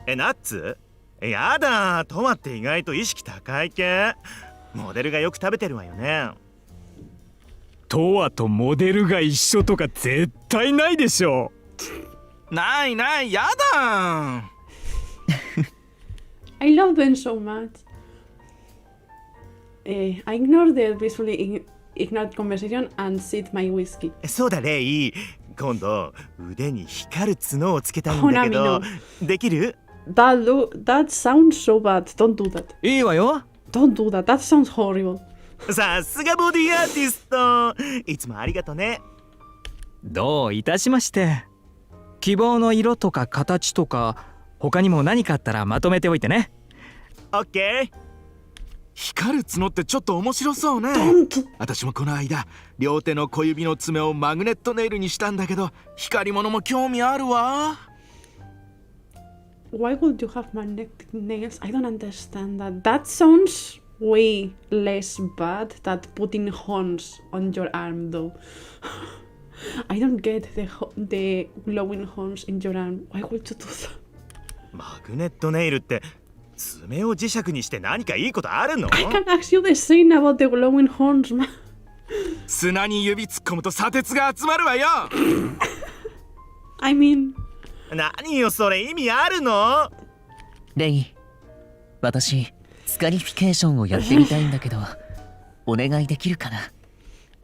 ナッツ？やだ、トマって意外と意識高い系。モデルがよく食べてるわよね。トアとモデルが一緒とか絶対ないでしょ。ないないやだ。I love them so much. I ignored the blissfully ignored conversation and sipped my whiskey. そうだレイ、今度腕に光る角をつけたいんだけど、できる？ That sounds so bad. Don't do that. いいわよ。Don't do that. That sounds horrible. さすがボディアーティスト。いつもありがとね。どういたしまして。希望の色とか形とか他にも何かあったらまとめておいてね。オッケー。光る角ってちょっと面白そうね。私もこの間両手の小指の爪をマグネットネイルにしたんだけど、光り物も興味あるわ。Why would you have magnetic nails? I don't understand that. That sounds way less bad than putting horns on your arm, though. I don't get the glowing horns in your arm. Why would you do that? マグネットネイルって爪を磁石にして何かいいことあるの？ I can ask you the same about the glowing horns, man. 砂に指突っ込むと砂鉄が集まるわよ。I mean... 何よそれ、意味あるの？レイ、私スカリフィケーションをやってみたいんだけどお願いできるかな？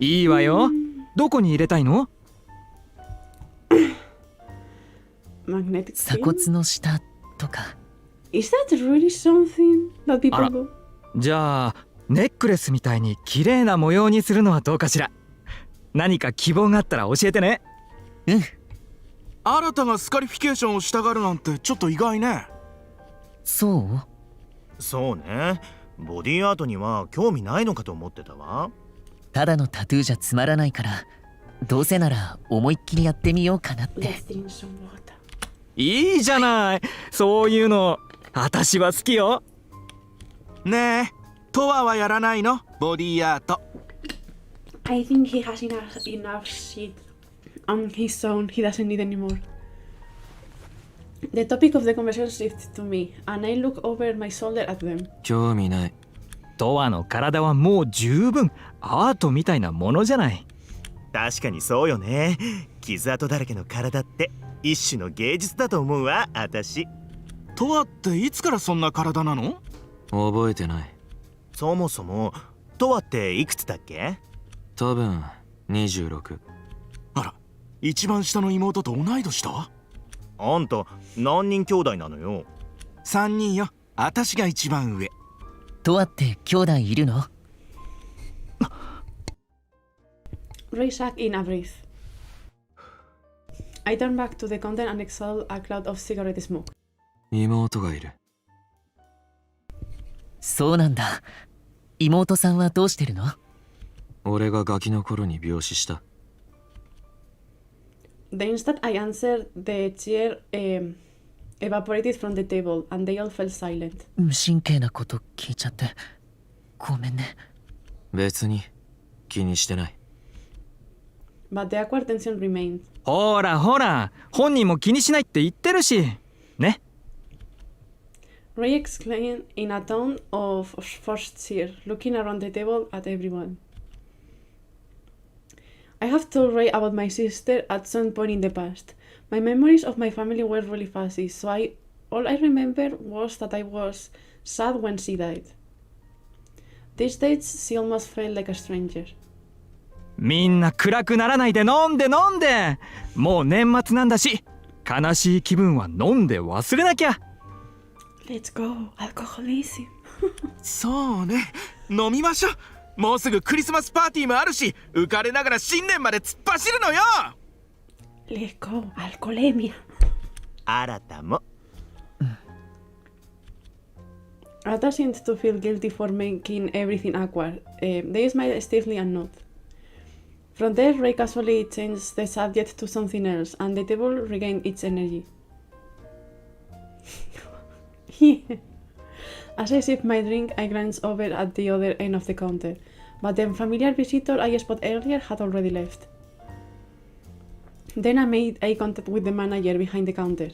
いいわよ。どこに入れたいの？ Magnetic 鎖骨の下とか。Is that really something that people do? じゃあネックレスみたいに綺麗な模様にするのはどうかしら。何か希望があったら教えてね。うん。新たがスカリフィケーションをしたがるなんてちょっと意外ね。そう？そうね。ボディアートには興味ないのかと思ってたわ。ただのタトゥーじゃつまらないから、どうせなら思いっきりやってみようかなって。Let's drink some water. いいじゃない。そういうの私は好きよ。ねえ、トワはやらないの？ボディアート。I think he has enough shit on his own. He doesn't need anymore. The topic of the conversation shifted to me, and I look over my shoulder at them. 興味ない。トアの体はもう十分アートみたいなものじゃない。確かにそうよね。傷跡だらけの体って一種の芸術だと思うわ、私。トワっていつからそんな体なの？覚えてない。そもそもトワっていくつだっけ？多分26。あら、一番下の妹と同い年だ。あんた何人兄弟なのよ？3人よ。私が一番上。トワって兄弟いるの？ Ray sucked in a breath. I turned back to the counter and exhaled a cloud of cigarette smoke. 妹がいる。そうなんだ。妹さんはどうしてるの？俺がガキの頃に病死した。 The instant I answered, the chair evaporated from the table, and they all fell silent. 無神経なこと聞いちゃってごめんね。別に気にしてない。 But the awkward tension remained. ほらほら、本人も気にしないって言ってるしね。 Ray exclaimed in a tone of forced cheer, looking around the table at everyone. I have told Ray about my sister at some point in the past. My memories of my family were really fuzzy, so all I remember was that I was sad when she died. These days, she almost felt like a stranger. みんな暗くならないで飲んで飲んで。もう年末なんだし、悲しい気分は飲んで忘れなきゃ。 Let's go, alcoholism. そうね、飲みましょう。もうすぐクリスマスパーティーもあるし、浮かれながら新年まで突っ走るのよ。 Let's go, alcoholemia. 新たも。Ata seemed to feel guilty for making everything awkward. They smiled stiffly and nodded. From there, Ray casually changed the subject to something else, and the table regained its energy. Yeah. As I sipped my drink, I glanced over at the other end of the counter, but the familiar visitor I spotted earlier had already left. Then I made eye contact with the manager behind the counter.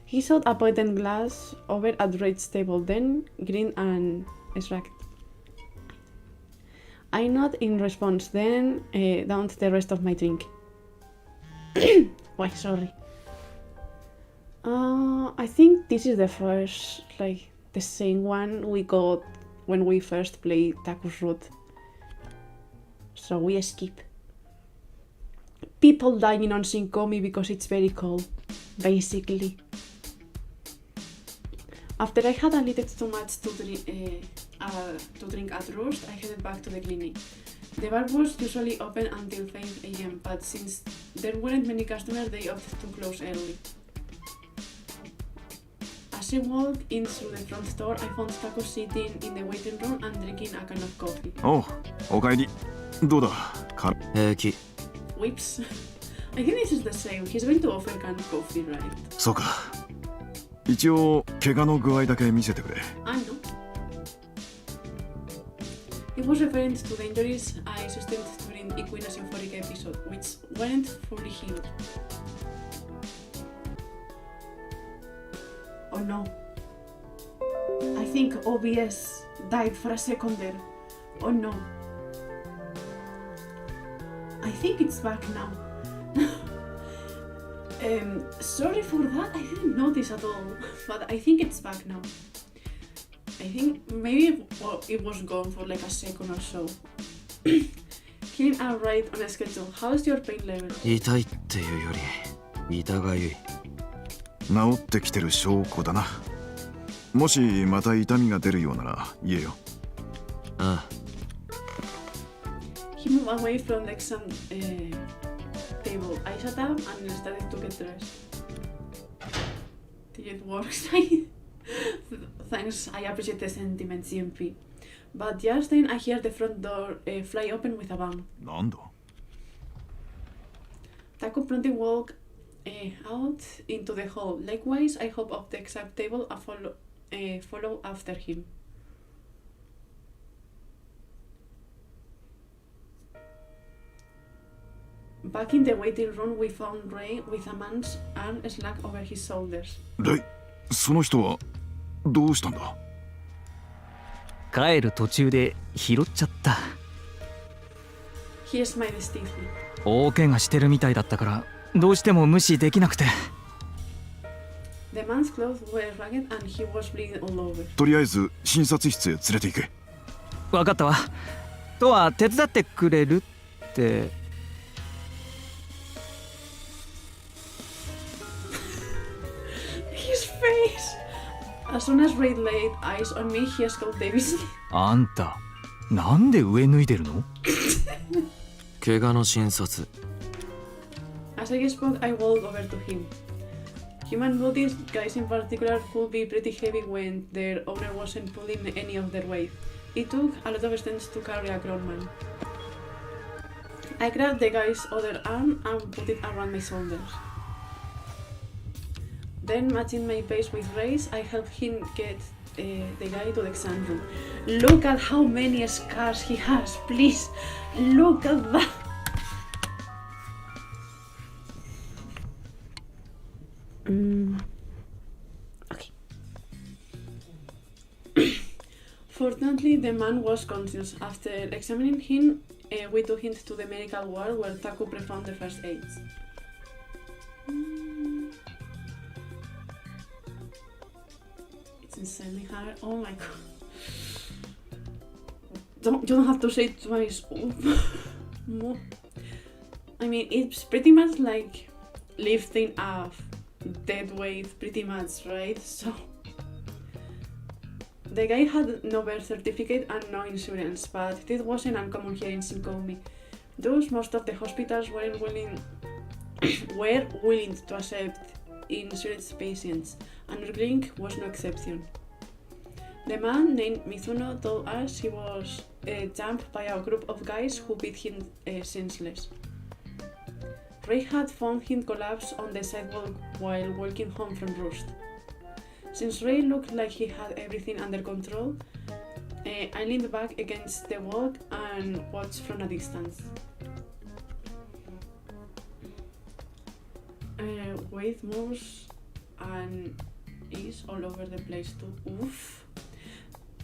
He showed a pointed glass over at Ray's table, then grinned and shrugged. I nodded in response, then downed the rest of my drink. Why, sorry. I think this is the first, the same one we got when we first played Takus Root. So we skip. People dying on Shinkomi because it's very cold, basically. After I had a little too much to drink at Roost, I headed back to the clinic. The bar was usually open until 5 AM, but since there weren't many customers, they opted to close early. As I walked in through the front door, I found Taco sitting in the waiting room and drinking a can of coffee. おう、おかえり。どうだ？平気。 Whips. I think this is the same. He's going to offer canned coffee, right? そうか。一応怪我の具合だけ見せてくれ。I know. He was referring to the injuries I sustained during Ikuina's euphoric episode, which weren't fully healed. Oh no. I think OBS died for a second there. Oh no. I think it's back now. Sorry for that, I didn't notice at all, but I think it's back now. I think maybe it was gone for like a second or so. Killing are right on a schedule. How's your pain level? 痛いっていうより痛がゆい。治ってきてる証拠だな。もしまた痛みが出るようなら言えよ。ああ。 He moved away from the exam table. I sat down and started to get dressed. It works. Thanks, I appreciate the sentiment, GMP. But just then I hear the front door fly open with a bang. なんだ？ Taco promptly walked out into the hall. Likewise, I hopped off the exam table and follow after him. Back in the waiting room, we found Ray with a man's arm slack over his shoulders. レイ、その人はどうしたんだ？帰る途中で拾っちゃった。 He smiled stiffly. 大怪我してるみたいだったからどうしても無視できなくて。 The man's clothes were ragged and he was bleeding all over. とりあえず診察室へ連れて行け。わかったわ。とは手伝ってくれるって。 His face! As soon as Ray laid eyes on me, he escaped Davis. あんた、なんで上脱いでるの？怪我の診察。 As I spoke, I walked over to him. Human bodies, guys in particular, could be pretty heavy when their owner wasn't pulling any of their weight. It took a lot of strength to carry a grown man. I grabbed the guy's other arm and put it around my shoulders. Then, matching my pace with Ray's, I helped him get the guy to the exam room. Look at how many scars he has, please. Look at that. Okay. Fortunately, the man was conscious. After examining him, we took him to the medical ward where Taku performed the first aids. It's insanely hard. Oh my god. You don't have to say it twice. I mean, it's pretty much like lifting a dead weight, pretty much, right? So the guy had no birth certificate and no insurance, but this wasn't uncommon here in Shinkomi. Thus, most of the hospitals were willing to accept insurance patients, and our clinic was no exception. The man named Mizuno told us he was jumped by a group of guys who beat him senseless. Ray had found him collapsed on the sidewalk while walking home from Roost. Since Ray looked like he had everything under control, I leaned back against the wall and watched from a distance. With moves and is all over the place too. Oof.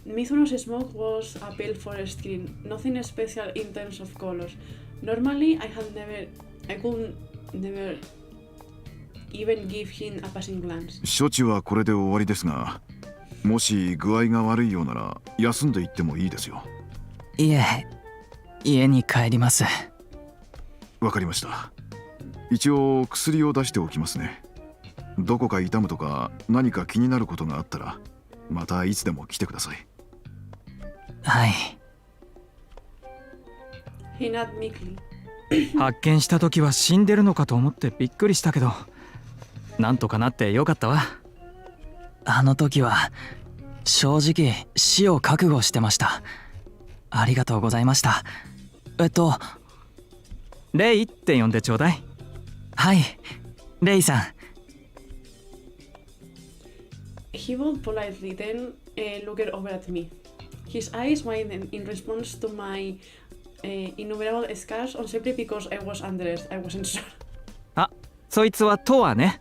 Mizuno's smoke was a pale forest green, nothing special in terms of colors. Normally, I could never even give him a passing glance. 処置はこれで終わりですが、もし具合が悪いようなら休んでいってもいいですよ。いえ、家に帰ります。わかりました。一応薬を出しておきますね。どこか痛むとか何か気になることがあったら、またいつでも来てください。はい。He nodded meekly. 発見した時は死んでるのかと思ってびっくりしたけど、なんとかなってよかったわ。あの時は正直死を覚悟してました。ありがとうございました。レイって呼んでちょうだい。はい、レイさん。He bowed politely, then looked over at me. His eyes widened in response to my innumerable scars, or simply because I was undressed. I wasn't sure. あ、そいつはトワね。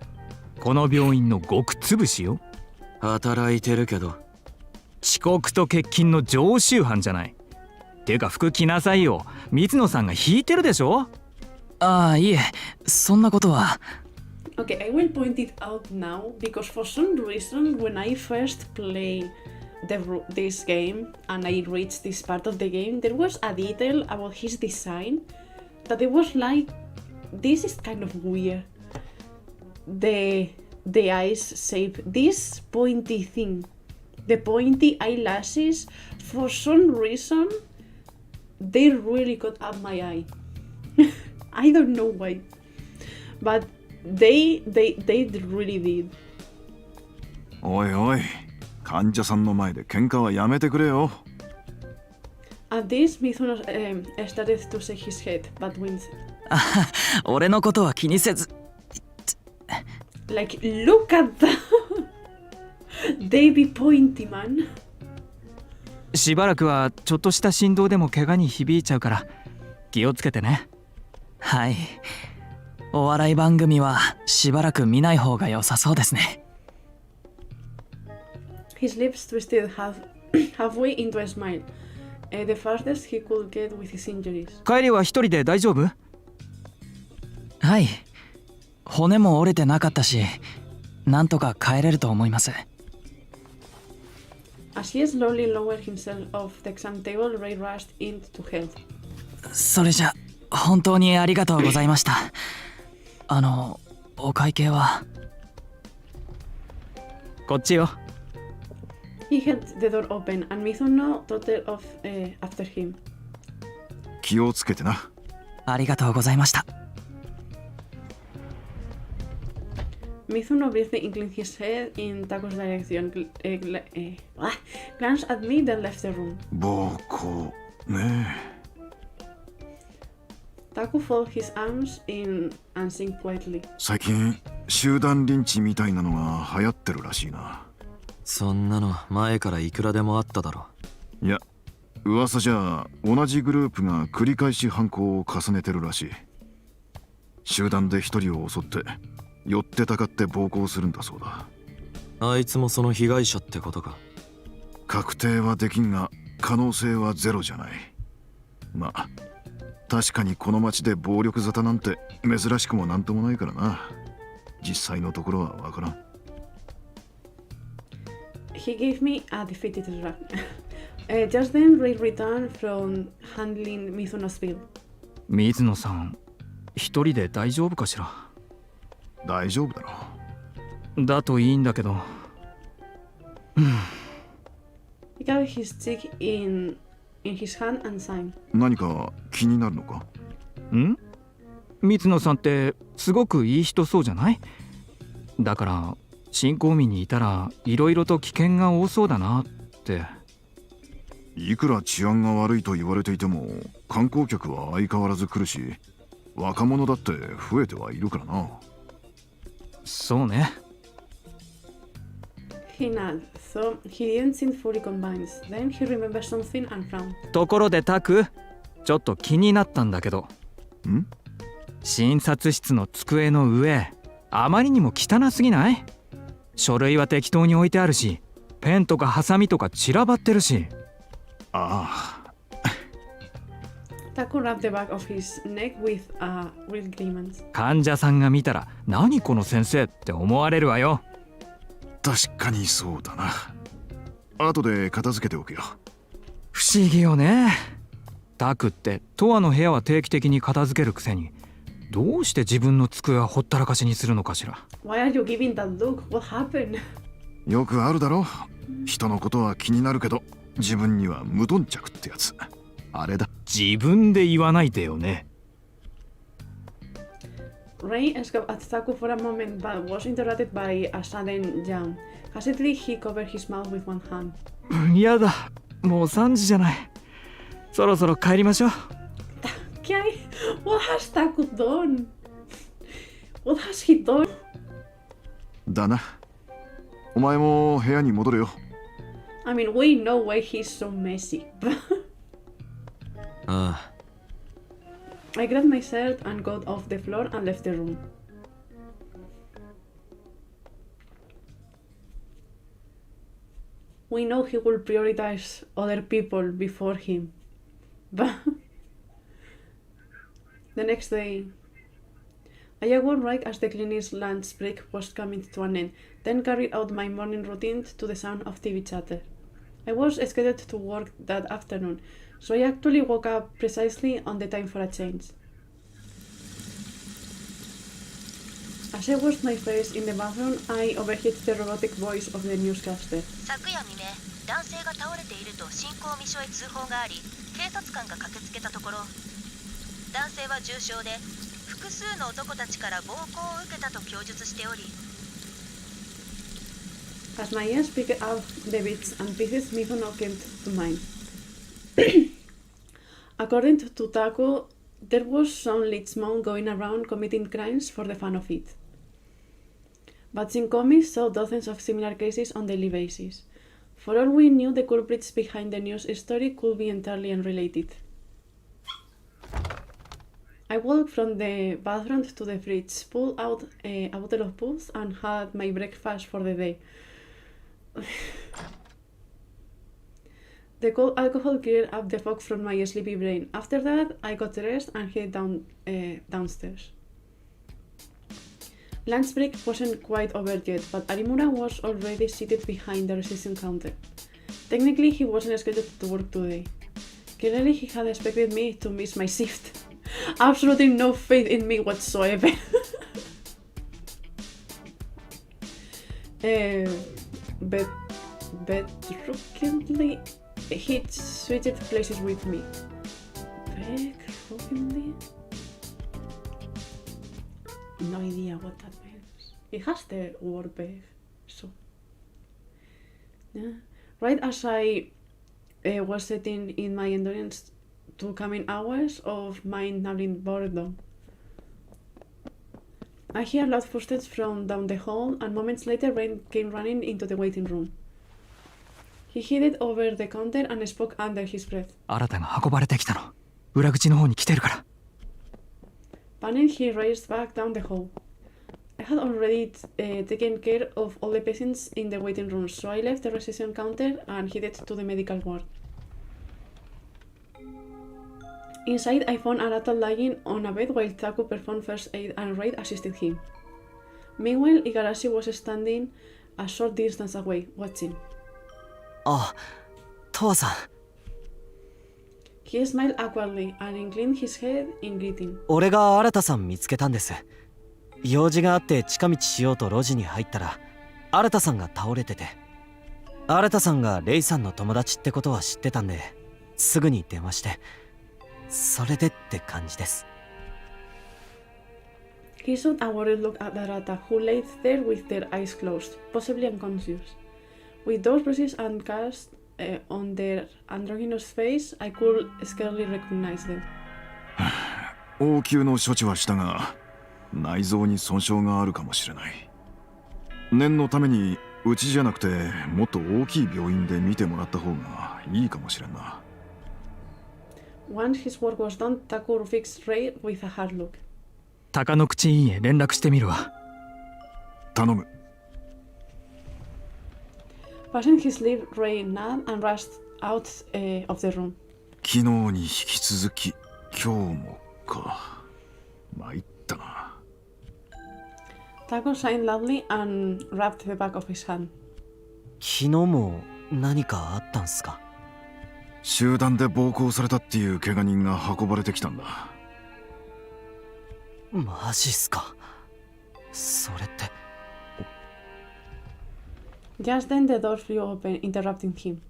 この病院の極潰しよ。働いてるけど。遅刻と欠勤の常習犯じゃない。てか服着なさいよ。水野さんが引いてるでしょ。ああ、いえ、そんなことは。Okay, I will point it out now because for some reason when I first played this game and I reached this part of the game, there was a detail about his design that it was like, this is kind of weird. The eyes shape, this pointy thing, the pointy eyelashes, for some reason they really got up my eye. I don't know why, but they really did. おいおい、患者さんの前で喧嘩はやめてくれよ。At this, Mizuno started to shake his head, but winced. 俺のことは気にせず。Like, look at that! They be pointy, man. しばらくはちょっとした振動でも怪我に響いちゃうから気をつけてね。はい。お笑い番組はしばらく見ない方が良さそうですね。His lips twisted halfway into a smile, the fastest he could get with his injuries. 帰りは一人で大丈夫？はい。骨も折れてなかったし、なんとか帰れると思います。As he slowly lowered himself off the exam table, Ray rushed in to help. それじゃ本当にありがとうございました。お会計はこっちよ。He held the door open and Mizuno trotted off after him. 気をつけてな。ありがとうございました。Mizun obviously inclined his head in Taco's direction, glanced at me, then left the room. 暴行ね Taco folded his arms in and said quietly. 最近集団リンチみたいなのが流行ってるらしいな。そんなの前からいくらでもあっただろ。いや噂じゃ同じグループが繰り返し犯行を重ねてるらしい。集団で一人を襲って寄ってたかって暴行するんだそうだ。あいつもその被害者ってことか。確定はできんが可能性はゼロじゃない。まあ確かにこの町で暴力沙汰なんて珍しくもなんともないからな。実際のところはわからん。He gave me a defeated shrug. Just then Ray returned from handling Mizuno's bill. 水野さん、一人で大丈夫かしら。大丈夫だろ。だといいんだけど。He got his stick in his hand and signed. 何か気になるのか？ん？水野さんってすごくいい人そうじゃない？だから新興民にいたらいろいろと危険が多そうだなって。いくら治安が悪いと言われていても観光客は相変わらず来るし、若者だって増えてはいるからな。そうね。He nodded, so he didn't seem fully convinced. Then he remembered something and frowned. ところでタク、ちょっと気になったんだけど。ん？診察室の机の上、あまりにも汚すぎない？書類は適当に置いてあるし、ペンとかハサミとか散らばってるし。ああ。Taku rubbed the back of his neck with grimace. 患者さんが見たら何この先生って思われるわよ。確かにそうだな。後で片付けておくよ。不思議よね。タクってトアの部屋は定期的に片付けるくせに、どうして自分の机はほったらかしにするのかしら。Why are you giving that look? What happened? よくあるだろ。人のことは気になるけど自分には無頓着ってやつ。あれだ。自分で言わないでよね。Ray scoffed at Taku for a moment but was interrupted by a sudden yawn. Hastily, he covered his mouth with one hand. やだ、もう3時じゃない。そろそろ帰りましょう。Okay, what has Taku done? What has he done? だな。お前も部屋に戻れよ。I mean, we know why he's so messy. ああ。I grabbed my shirt and got off the floor and left the room. We know he will prioritize other people before him. But the next day, I awoke right as the clinic's lunch break was coming to an end, then carried out my morning routine to the sound of TV chatter. I was scheduled to work that afternoon, so I actually woke up precisely on the time for a change. As I washed my face in the bathroom, I overheard the robotic voice of the newscaster. 昨夜未明、男性が倒れていると新興未署へ通報があり、警察官が駆けつけたところ、男性は重傷で複数の男たちから暴行を受けたと供述しており。As my ears picked up the bits and pieces, Mizuno came to mind. According to Taku, there was some Lichmon going around committing crimes for the fun of it. But Shinkomi saw dozens of similar cases on a daily basis. For all we knew, the culprits behind the news story could be entirely unrelated. I walked from the bathroom to the fridge, pulled out a bottle of booze, and had my breakfast for the day. The cold alcohol cleared up the fog from my sleepy brain. After that, I got dressed and headed downstairs. Lunch break wasn't quite over yet, but Arimura was already seated behind the reception counter. Technically, he wasn't scheduled to work today. Clearly, he had expected me to miss my shift. Absolutely no faith in me whatsoever. But begrudgingly, he switched places with me. Begrudgingly? No idea what that means. It has the word beg. So. Yeah. Right as I was setting in my endurance to coming hours of mind-numbing boredom, I hear loud footsteps from down the hall, and moments later Rain came running into the waiting room. He hid over the counter and spoke under his breath. 新たが運ばれてきたの。裏口の方に来てるから。Panning, he raced back down the hall. I had already taken care of all the patients in the waiting room, so I left the reception counter and headed to the medical ward. Inside, I found Arata lying on a bed while Taku performed first aid and Raid assisted him. Meanwhile, Igarashi was standing a short distance away, watching. あ、父さん。 He smiled awkwardly and inclined his head in greeting. 俺が新さん見つけたんです。用事があって近道しようと路地に入ったら、新さんが倒れてて。新さんがレイさんの友達ってことは知ってたんで、すぐに電話して。それでって感じです。He shot a worried look at Arata, who lay there with their eyes closed, possibly unconscious. With those bruises and casts on their androgynous face, I could scarcely recognize them. 応急の処置はしたが、内臓に損傷があるかもしれない。念のためにうちじゃなくてもっと大きい病院で見てもらった方がいいかもしれんな。Once his work was done, Taku fixed Ray with a hard look. 鷹の口医院へ連絡してみるわ。頼む。Passing his sleeve, Ray nodded and rushed out of the room. 昨日に引き続き今日もか。参ったな。Taku sighed loudly and rubbed the back of his hand. 昨日も何かあったんすか？集団で暴行されたっていう怪我人が運ばれてきたんだ。マジっすか。それって。Just then the door flew open, interrupting him.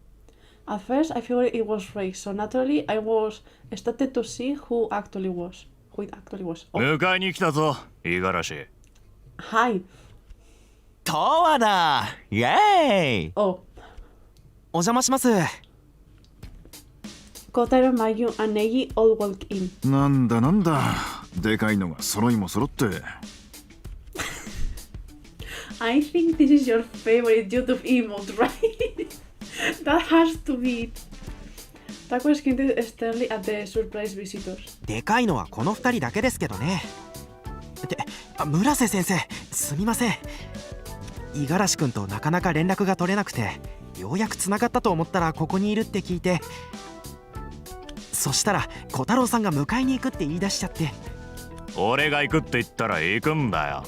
At first I figured it was Ray, so naturally I was started to see who it actually was. Oh. 迎えに来たぞ、五十嵐。Hi. トワだ。イエーイ。Oh. お邪魔します。Kotaro, Mayu, and Neji all walked in. なんだなんだ。でかいのが揃いも揃って。I think this is your favorite YouTube emote, right? That has to be it. Taku squinted sternly at the surprise visitors. でかいのはこの2人だけですけどね。って村瀬先生、すみません。五十嵐君となかなか連絡が取れなくて、ようやくつながったと思ったらここにいるって聞いて、そしたら小太郎さんが迎えに行くって言い出しちゃって。俺が行くって言ったら行くんだよ。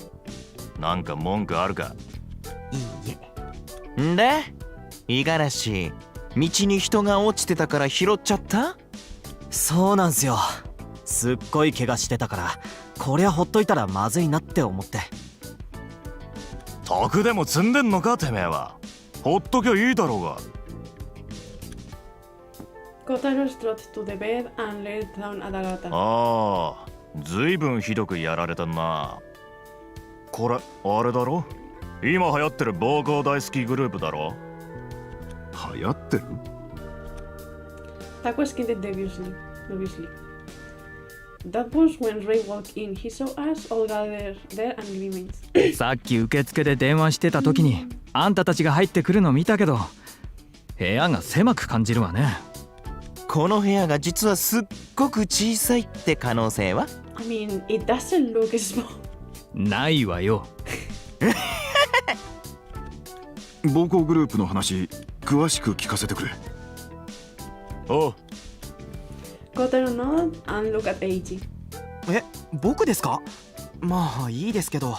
なんか文句あるか？いいえ。んで五十嵐、道に人が落ちてたから拾っちゃった？そうなんすよ。すっごい怪我してたから、こりゃほっといたらまずいなって思って。徳でも積んでんのかてめえは。ほっときゃいいだろうが。Kotaro strode to the bed and laid down at Arata. ああ、ずいぶんひどくやられたな。これ、あれだろ？今流行ってる暴行大好きグループだろ？流行ってる？ Taku squinted dubiously. That was when Ray walked in. He saw us all gathered there and grimace. さっき受付で電話してた時にあんたたちが入ってくるの見たけど、部屋が狭く感じるわね。この部屋が実はすっごく小さいって可能性は？ I mean, it doesn't look small. ないわよ。暴行グループの話、詳しく聞かせてくれ。おう。Kotaro nodded and looked at Eiji. え、僕ですか？まあいいですけど。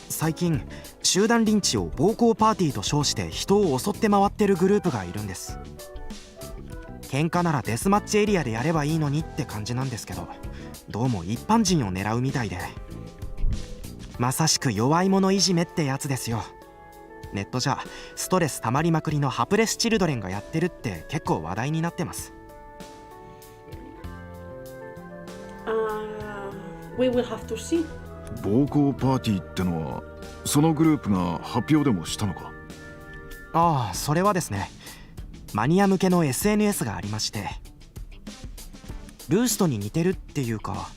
最近集団リンチを暴行パーティーと称して人を襲って回ってるグループがいるんです。喧嘩ならデスマッチエリアでやればいいのにって感じなんですけど、どうも一般人を狙うみたいで、まさしく弱い者いじめってやつですよ。ネットじゃストレス溜まりまくりのハプレスチルドレンがやってるって結構話題になってます。We will have to see. 暴行パーティーってのはそのグループが発表でもしたのか？ああ、それはですね、マニア向けの SNS がありまして、ルーストに似てるっていうか、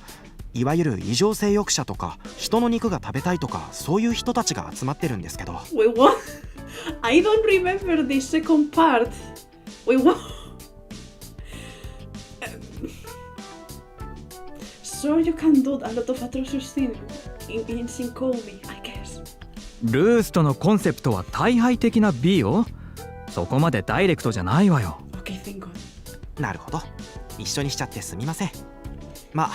いわゆる異常性欲者とか人の肉が食べたいとか、そういう人たちが集まってるんですけど。 Wait, what? I don't remember the second part. Wait, what? So you can do a lot of atrocious things in Shinkomi, I guess. ルーストのコンセプトは大敗的な B よ。そこまでダイレクトじゃないわよ。 Okay, thank God. なるほど、一緒にしちゃってすみません。まあ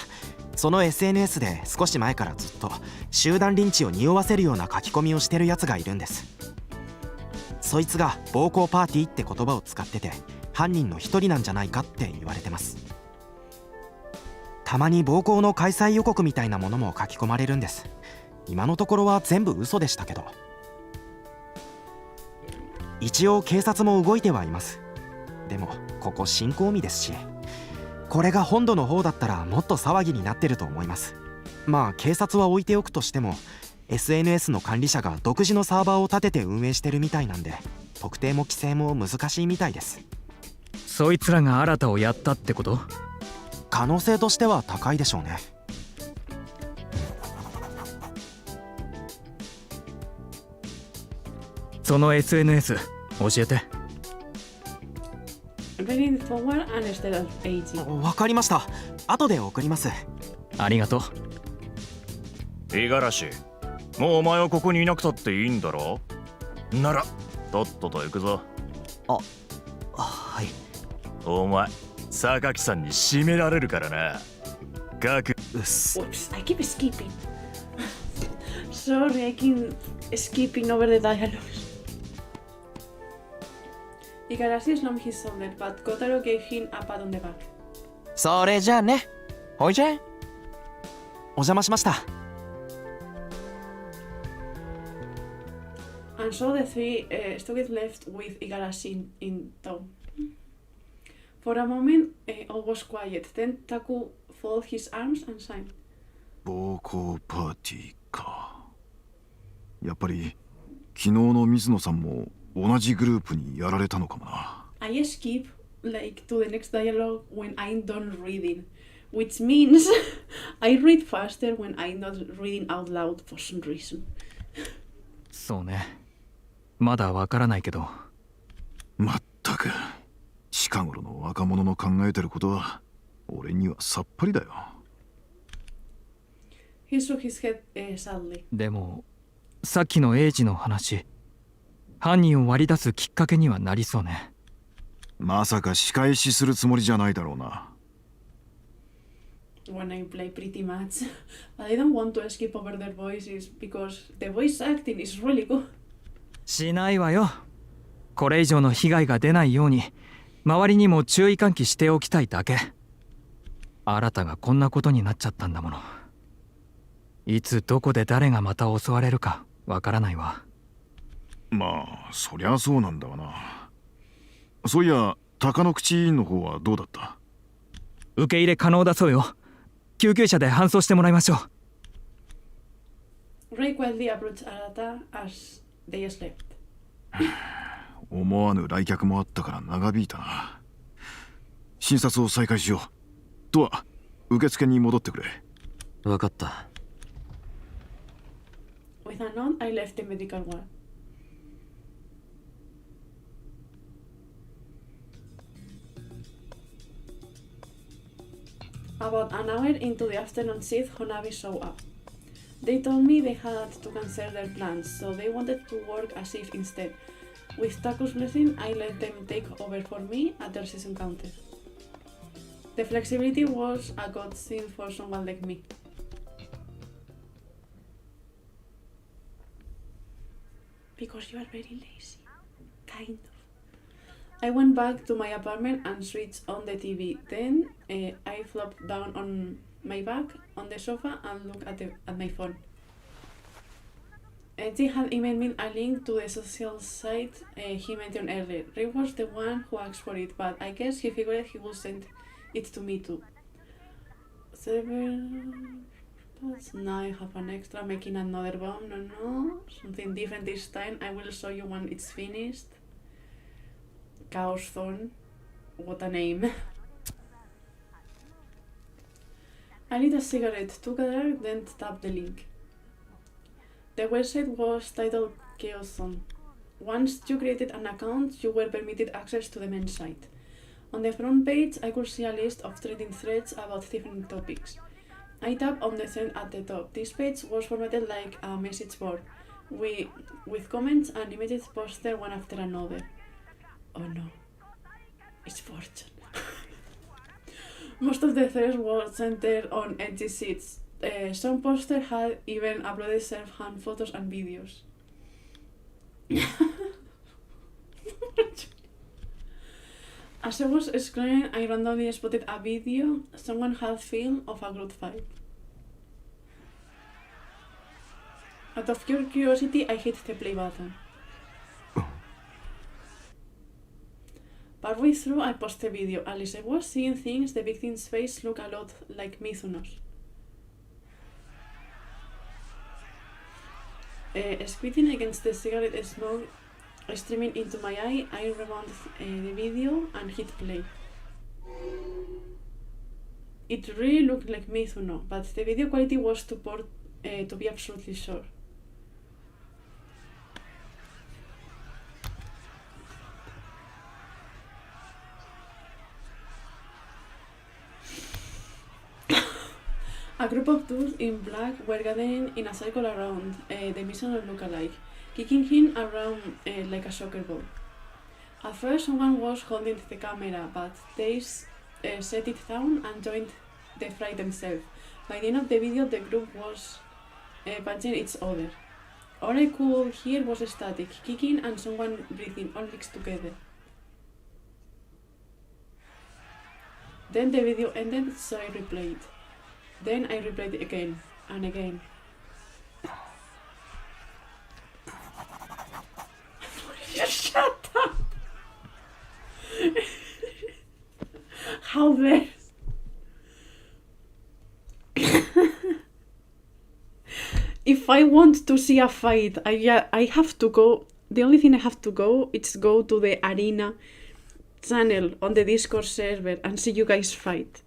その SNS で少し前からずっと集団リンチを匂わせるような書き込みをしてるやつがいるんです。そいつが暴行パーティーって言葉を使ってて、犯人の一人なんじゃないかって言われてます。たまに暴行の開催予告みたいなものも書き込まれるんです。今のところは全部嘘でしたけど。一応警察も動いてはいます。でもここ新興味ですし、これが本土の方だったらもっと騒ぎになってると思います。まあ警察は置いておくとしても、 SNS の管理者が独自のサーバーを立てて運営してるみたいなんで、特定も規制も難しいみたいです。そいつらが新たをやったってこと？可能性としては高いでしょうね。その SNS 教えて。Reading forward and instead of aging. わかりました。後で送ります。ありがとう。五十嵐、もうお前はここにいなくたっていいんだろ？ならとっとと行くぞ。はい。お前榊さんに締められるからな。Oops, I keep skipping. Sorry, I keep skipping over the dialogues. Igarashi slumped his shoulder, but Kotaro gave him a pat on the back. それじゃあね。ほいじゃん。お邪魔しました。And so the three Stugit left with Igarashi in tow. For a moment, all was quiet. Then Taku folded his arms and signed. 暴行パーティーか。やっぱり昨日の水野さんも同じグループにやられたのかもな。I skip like to the next dialogue when I'm done reading, which means I read faster when I'm not reading out loud for some reason. そうね。まだわからないけど。まったく近頃の若者の考えてることは俺にはさっぱりだよ。He shook his head sadly. でもさっきのエイジの話、犯人を割り出すきっかけにはなりそうね。まさか仕返しするつもりじゃないだろうな。When I play pretty much, but I don't want to skip over their voices because the voice acting is really good. しないわよ。これ以上の被害が出ないように周りにも注意喚起しておきたいだけ。新たがこんなことになっちゃったんだもの。いつどこで誰がまた襲われるかわからないわ。まあそりゃそうなんだわな。そういや鷹の口委員の方はどうだった？受け入れ可能だそうよ。救急車で搬送してもらいましょう。Ray quietly approached Arata as they slept. 思わぬ来客もあったから長引いたな。診察を再開しよう。とは受付に戻ってくれ。わかった。With a nod, I left the medical ward. About an hour into the afternoon shift, Honabi showed up. They told me they had to cancel their plans, so they wanted to work a shift instead. With Taku's blessing, I let them take over for me at their season counter. The flexibility was a good thing for someone like me. Because you are very lazy. Kind of. I went back to my apartment and switched on the TV. Then I flopped down on my back on the sofa and looked at my phone. Jay had emailed me a link to the social site he mentioned earlier. Ray was the one who asked for it, but I guess he figured he would send it to me too. But now I have an extra, making another bomb. No, something different this time. I will show you when it's finished. Chaos Thorn. What a name. I lit a cigarette, took a drag, then tapped the link. The website was titled Chaos Zone. Once you created an account, you were permitted access to the main site. On the front page, I could see a list of trending threads about different topics. I tapped on the thread at the top. This page was formatted like a message board, with comments and images posted one after another. Oh no, it's fortune. Most of the threads were centered on edgy seats. Some posters had even uploaded self-hand photos and videos. As I was scrolling, I randomly spotted a video someone had filmed of a group fight. Out of pure curiosity, I hit the play button. Partway through, I paused the video. At least I was seeing things. The victim's face looked a lot like Mizuno's. Squinting against the cigarette smoke streaming into my eye, I rewound the video and hit play. It really looked like Mizuno, but the video quality was too poor to be absolutely sure. A group of dudes in black were gathering in a circle around the Mizuno look-alike, kicking him around like a soccer ball. At first, someone was holding the camera, but they set it down and joined the fray themselves. By the end of the video, the group was punching each other. All I could hear was static, kicking and someone breathing, all mixed together. Then the video ended, so I replayed. Then I replayed it again and again. Shut up! How dare? If I want to see a fight, I have to go. The only thing I have to go is go to the arena channel on the Discord server and see you guys fight.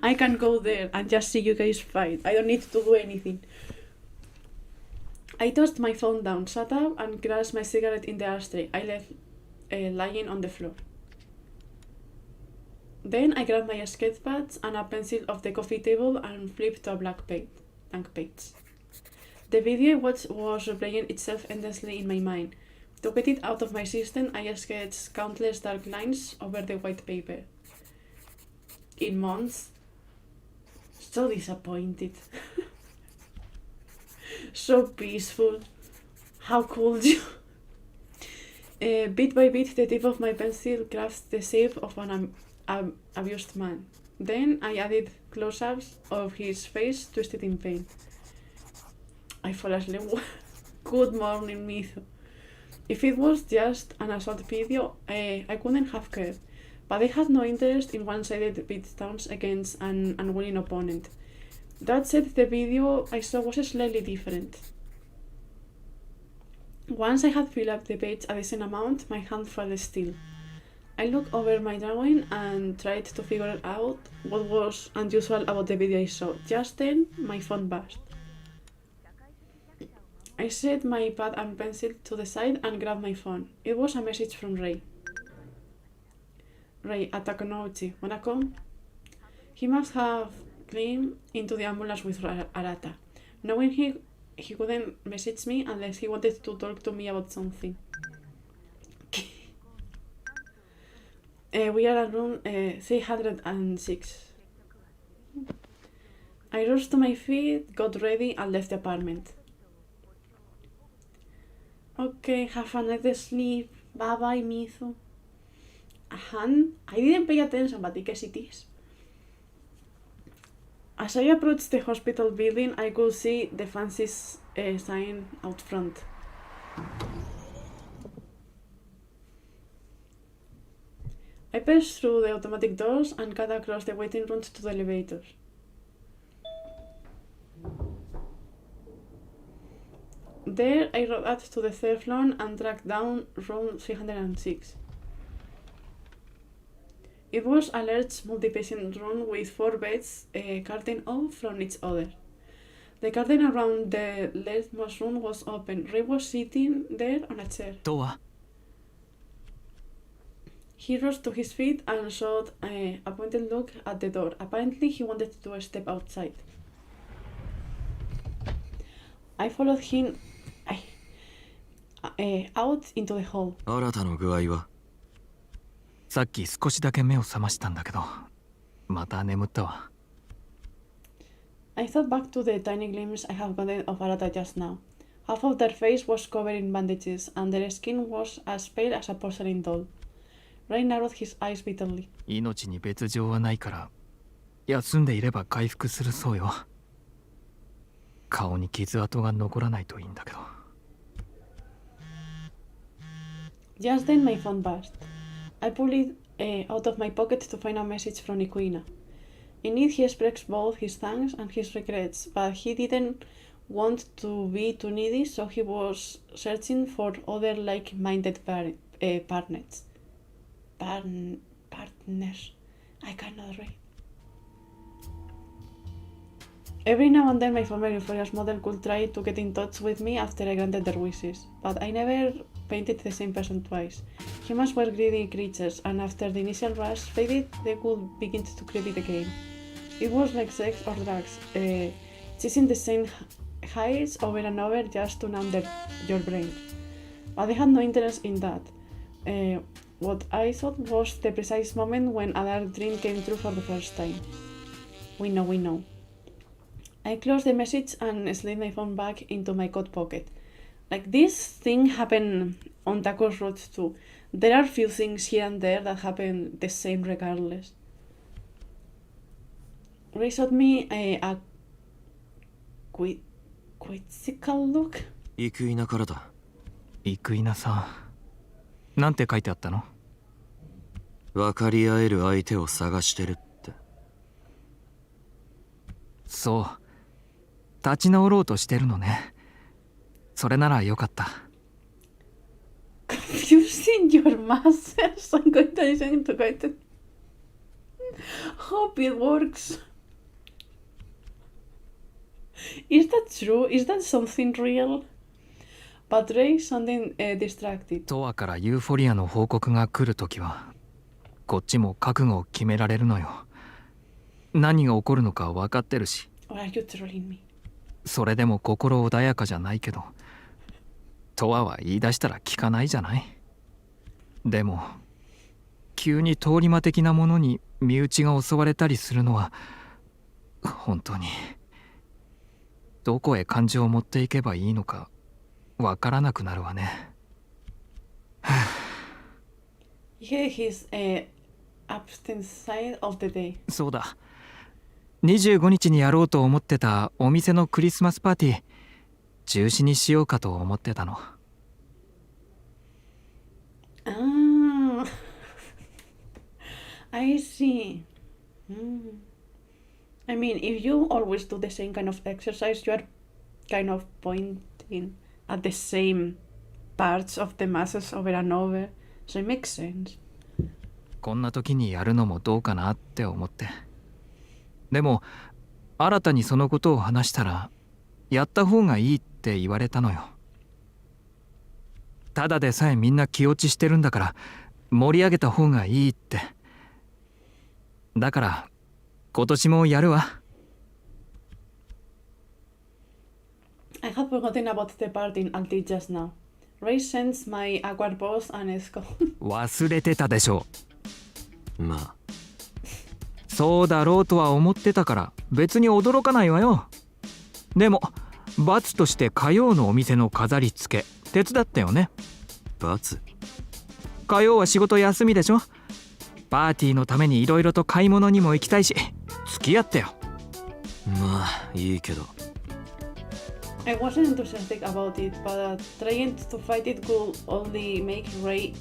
I can go there and just see you guys fight. I don't need to do anything. I tossed my phone down, sat up, and crashed my cigarette in the ashtray I left lying on the floor. Then I grabbed my sketch pads and a pencil off the coffee table and flipped to a blank page. The video I watched was replaying itself endlessly in my mind. To get it out of my system, I sketched countless dark lines over the white paper. In months. So disappointed. So peaceful. How could you? Bit by bit, the tip of my pencil crafts the shape of an abused man. Then I added close-ups of his face twisted in pain. I fall asleep. Good morning, Mizo. If it was just an assault video, I couldn't have cared. But I had no interest in one-sided beatdowns against an unwilling opponent. That said, the video I saw was slightly different. Once I had filled up the page a decent amount, my hand felt still. I looked over my drawing and tried to figure out what was unusual about the video I saw. Just then, my phone buzzed. I set my pad and pencil to the side and grabbed my phone. It was a message from Ray. Ray, at Takonouchi, wanna come? He must have climbed into the ambulance with Arata, knowing he couldn't message me unless he wanted to talk to me about something. We are at room 306. I rose to my feet, got ready, and left the apartment. Okay, have a nice sleep. Bye bye, Mizu. A hand? I didn't pay attention, but I guess it is. As I approached the hospital building, I could see the fancy sign out front. I passed through the automatic doors and cut across the waiting rooms to the elevators. There, I rode up to the third floor and tracked down room 306. It was a large multi-patient room with 4 beds, curtained off from each other. The curtain around the leftmost room was open. Ray was sitting there on a chair. どうは He rose to his feet and shot a pointed look at the door. Apparently, he wanted to step outside. I followed him out into the hall. 新たの具合はさっき少しだけ目を覚ましたんだけど、また眠ったわ。I thought back to the tiny glimpse I have gotten of Arata just now. Half of their face was covered in bandages, and their skin was as pale as a porcelain doll. Ray narrowed his eyes bitterly. 命に別状はないから、休んでいれば回復するそうよ。顔に傷跡が残らないといいんだけど。Just then my phone buzzed. I pulled it out of my pocket to find a message from Ikuina. In it, he expressed both his thanks and his regrets, but he didn't want to be too needy, so he was searching for other like-minded partners. Partners. I cannot read. Every now and then, my former euphorious model could try to get in touch with me after I granted their wishes, but I never painted the same person twice. Humans were greedy creatures, and after the initial rush faded, they would begin to crave it again. It was like sex or drugs, chasing the same highs over and over just to numb your brain. But I had no interest in that. What I thought was the precise moment when a dark dream came true for the first time. We know. I closed the message and slid my phone back into my coat pocket. Like, this thing happened on Taco's road too. There are few things here and there that happen the same regardless. Ray shot me a quizzical look. 生稲からだ。生稲さん、なんて書いてあったの？分かり合える相手を探してるって。そう、立ち直ろうとしてるのね。それならよかった。Confusing your masses. I'm going to listen to it. Hope it works. Is that true? Is that something real? But Ray sounded distracted. トアからユーフォリアの報告が来るときは、こっちも覚悟を決められるのよ。何が起こるのか分かってるし。Or are you trolling me? それでも心穏やかじゃないけど、トアは言い出したら聞かないじゃない。でも急に通り魔的なものに身内が襲われたりするのは本当にどこへ感情を持っていけばいいのかわからなくなるわね。Here his absent side of the day. そうだ。25日にやろうと思ってたお店のクリスマスパーティー中止にしようかと思ってたの。Ah, I see. I mean, if you always do the same kind of exercise, you are kind of pointing at the same parts of the masses over and over, so it makes sense. こんな時にやるのもどうかなって思って。でも新たにそのことを話したらやった方がいいって言われたのよ。ただでさえみんな気落ちしてるんだから盛り上げた方がいいって。だから今年もやるわ。I have forgotten about the party until just now. Ray sends my awkward pose and escort. 忘れてたでしょう。まあそうだろうとは思ってたから別に驚かないわよ。でも罰として火曜のお店の飾り付け手伝ったよね。罰？火曜は仕事休みでしょ。パーティーのためにいろいろと買い物にも行きたいし付き合ってよ。まあいいけど。I wasn't enthusiastic about it, but trying to fight it could only make Ray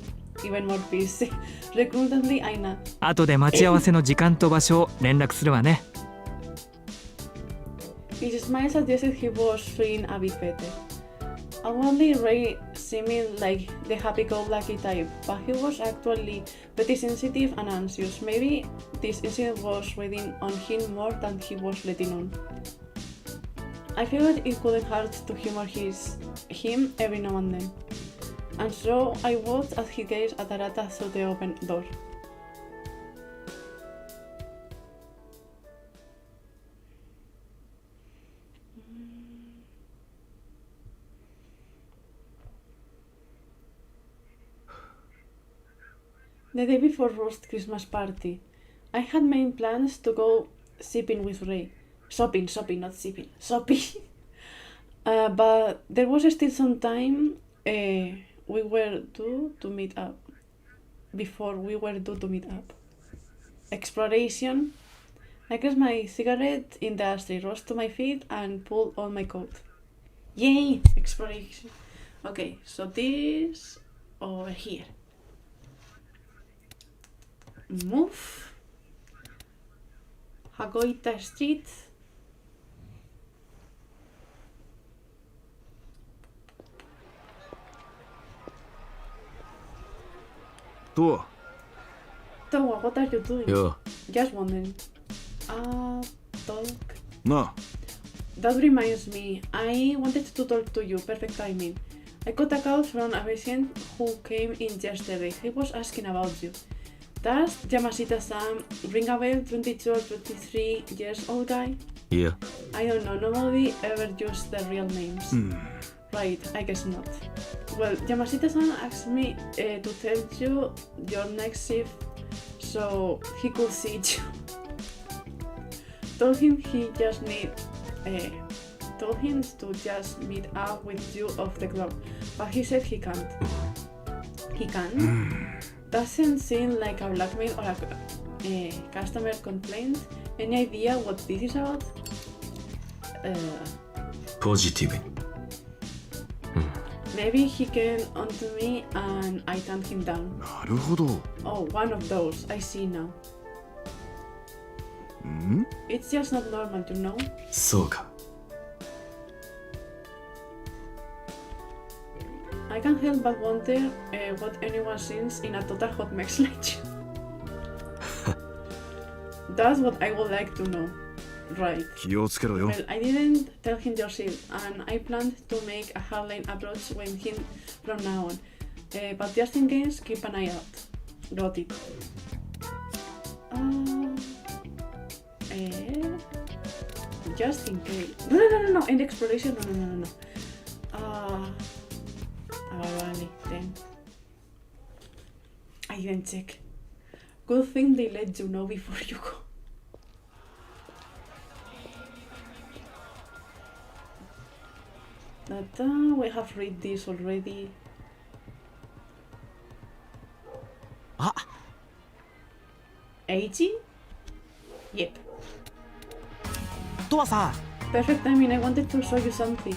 even more busy. Reluctantly, I nod. 後で待ち合わせの時間と場所を連絡するわね。His smile suggested he was feeling a bit better. Outwardly, Ray seemed like the happy-go-lucky type, but he was actually pretty sensitive and anxious. Maybe this incident was reading on him more than he was letting on. I figured it couldn't hurt to humor him every now and then, and so I watched as he gazed at Arata through the open door. The day before Rust's Christmas party, I had made plans to go sipping with Ray. Shopping, not sipping. Shopping. But there was still some time we were due to meet up. Before we were due to meet up. Exploration. I cast my cigarette in the ashtray, rose to my feet, and pulled on my coat. Yay! Exploration. Okay, so this over here. Move. Hagoita Street. Toa. Toa, what are you doing? Yeah. Just wondering. Talk. No. That reminds me, I wanted to talk to you. Perfect timing. I got a call from a patient who came in yesterday. He was asking about you. Does Yamashita-san ring a bell? 22 or 23 years old guy? Yeah. I don't know, nobody ever used their real names. Right, I guess not. Well, Yamashita-san asked me to tell you your next shift so he could see you. Told him to just meet up with you off the club, but he said he can't. He can? Doesn't seem like a blackmail or a customer complaint. Any idea what this is about? Positive. Maybe he came onto me and I turned him down. なるほど。 Oh, one of those. I see now. It's just not normal, you know? そうか。I can't help but wonder what anyone sees in a total hot mess like you. That's what I would like to know. Right. 気をつけろよ。 Well, I didn't tell him your shift, and I planned to make a hardline approach with him from now on. But just in case, keep an eye out. Got it. Just in case. No. In the exploration, no. Vale, then. I didn't check. Good thing they let you know before you go. We have read this already. Ah. 80? Yep. トアさん Perfect timing, I wanted to show you something.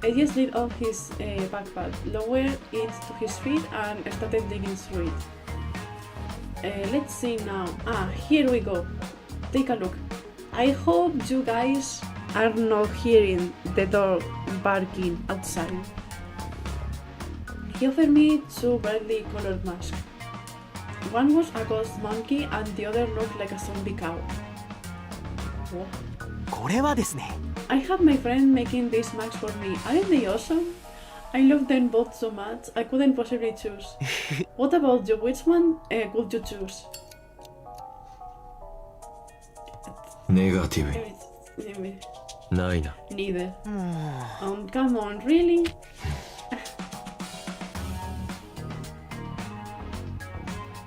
Eiji slid off his backpack, lowered it to his feet and started digging through it. Let's see now. Here we go. Take a look. I hope you guys are not hearing the dog barking outside. He offered me two brightly colored masks. One was a ghost monkey and the other looked like a zombie cow. What? これはですね I have my friend making these masks for me. Aren't they awesome? I love them both so much, I couldn't possibly choose. What about you? Which one would you choose? ネガティブ。ないな。 Neither. Come on, really?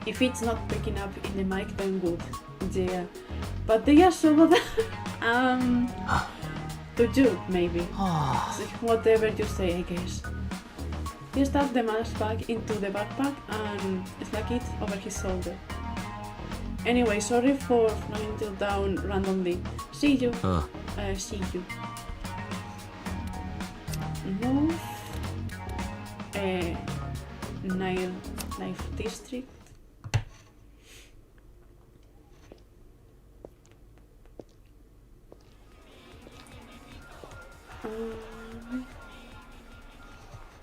If it's not picking up in the mic, then good. Yeah. But they are so bad. To you, maybe. Whatever you say, I guess. He stuffed the mask back into the backpack and stuck it over his shoulder. Anyway, sorry for flying you down randomly. See you. See you. Move. Nightlife district.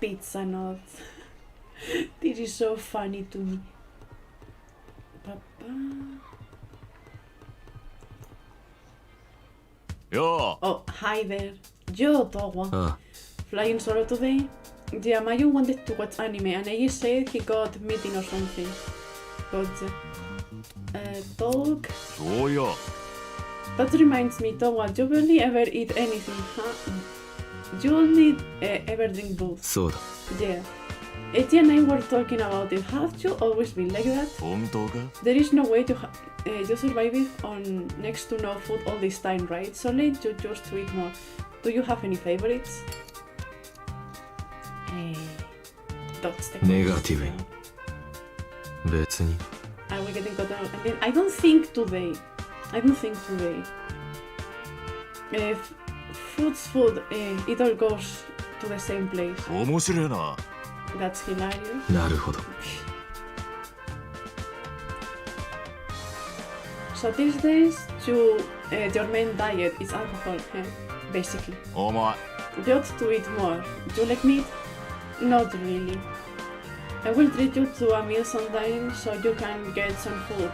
pizza not. This is so funny to me. Yo. Oh, hi there. Yo, Towa. Ah. Flying solo today? Yeah, Mayu wanted to watch anime and Eiji said he got meeting or something. Gotcha. Talk. Oh yeah. That reminds me, Towa, you barely ever eat anything, huh? You only ever drink booze. そうだ Yeah. Eiji and I were talking about it. Have you always been like that? 本当か There is no way to you survive it on next to no food all this time, right? So let you choose to eat more. Do you have any favorites? That's the ネガティブに別に Are we getting caught up? And then I don't think today. Food's food. It all goes to the same place. 面白いな That's hilarious. なるほど So these days, your main diet is alcohol, basically. お前 You ought to eat more. Do you like meat? Not really. I will treat you to a meal sometime so you can get some food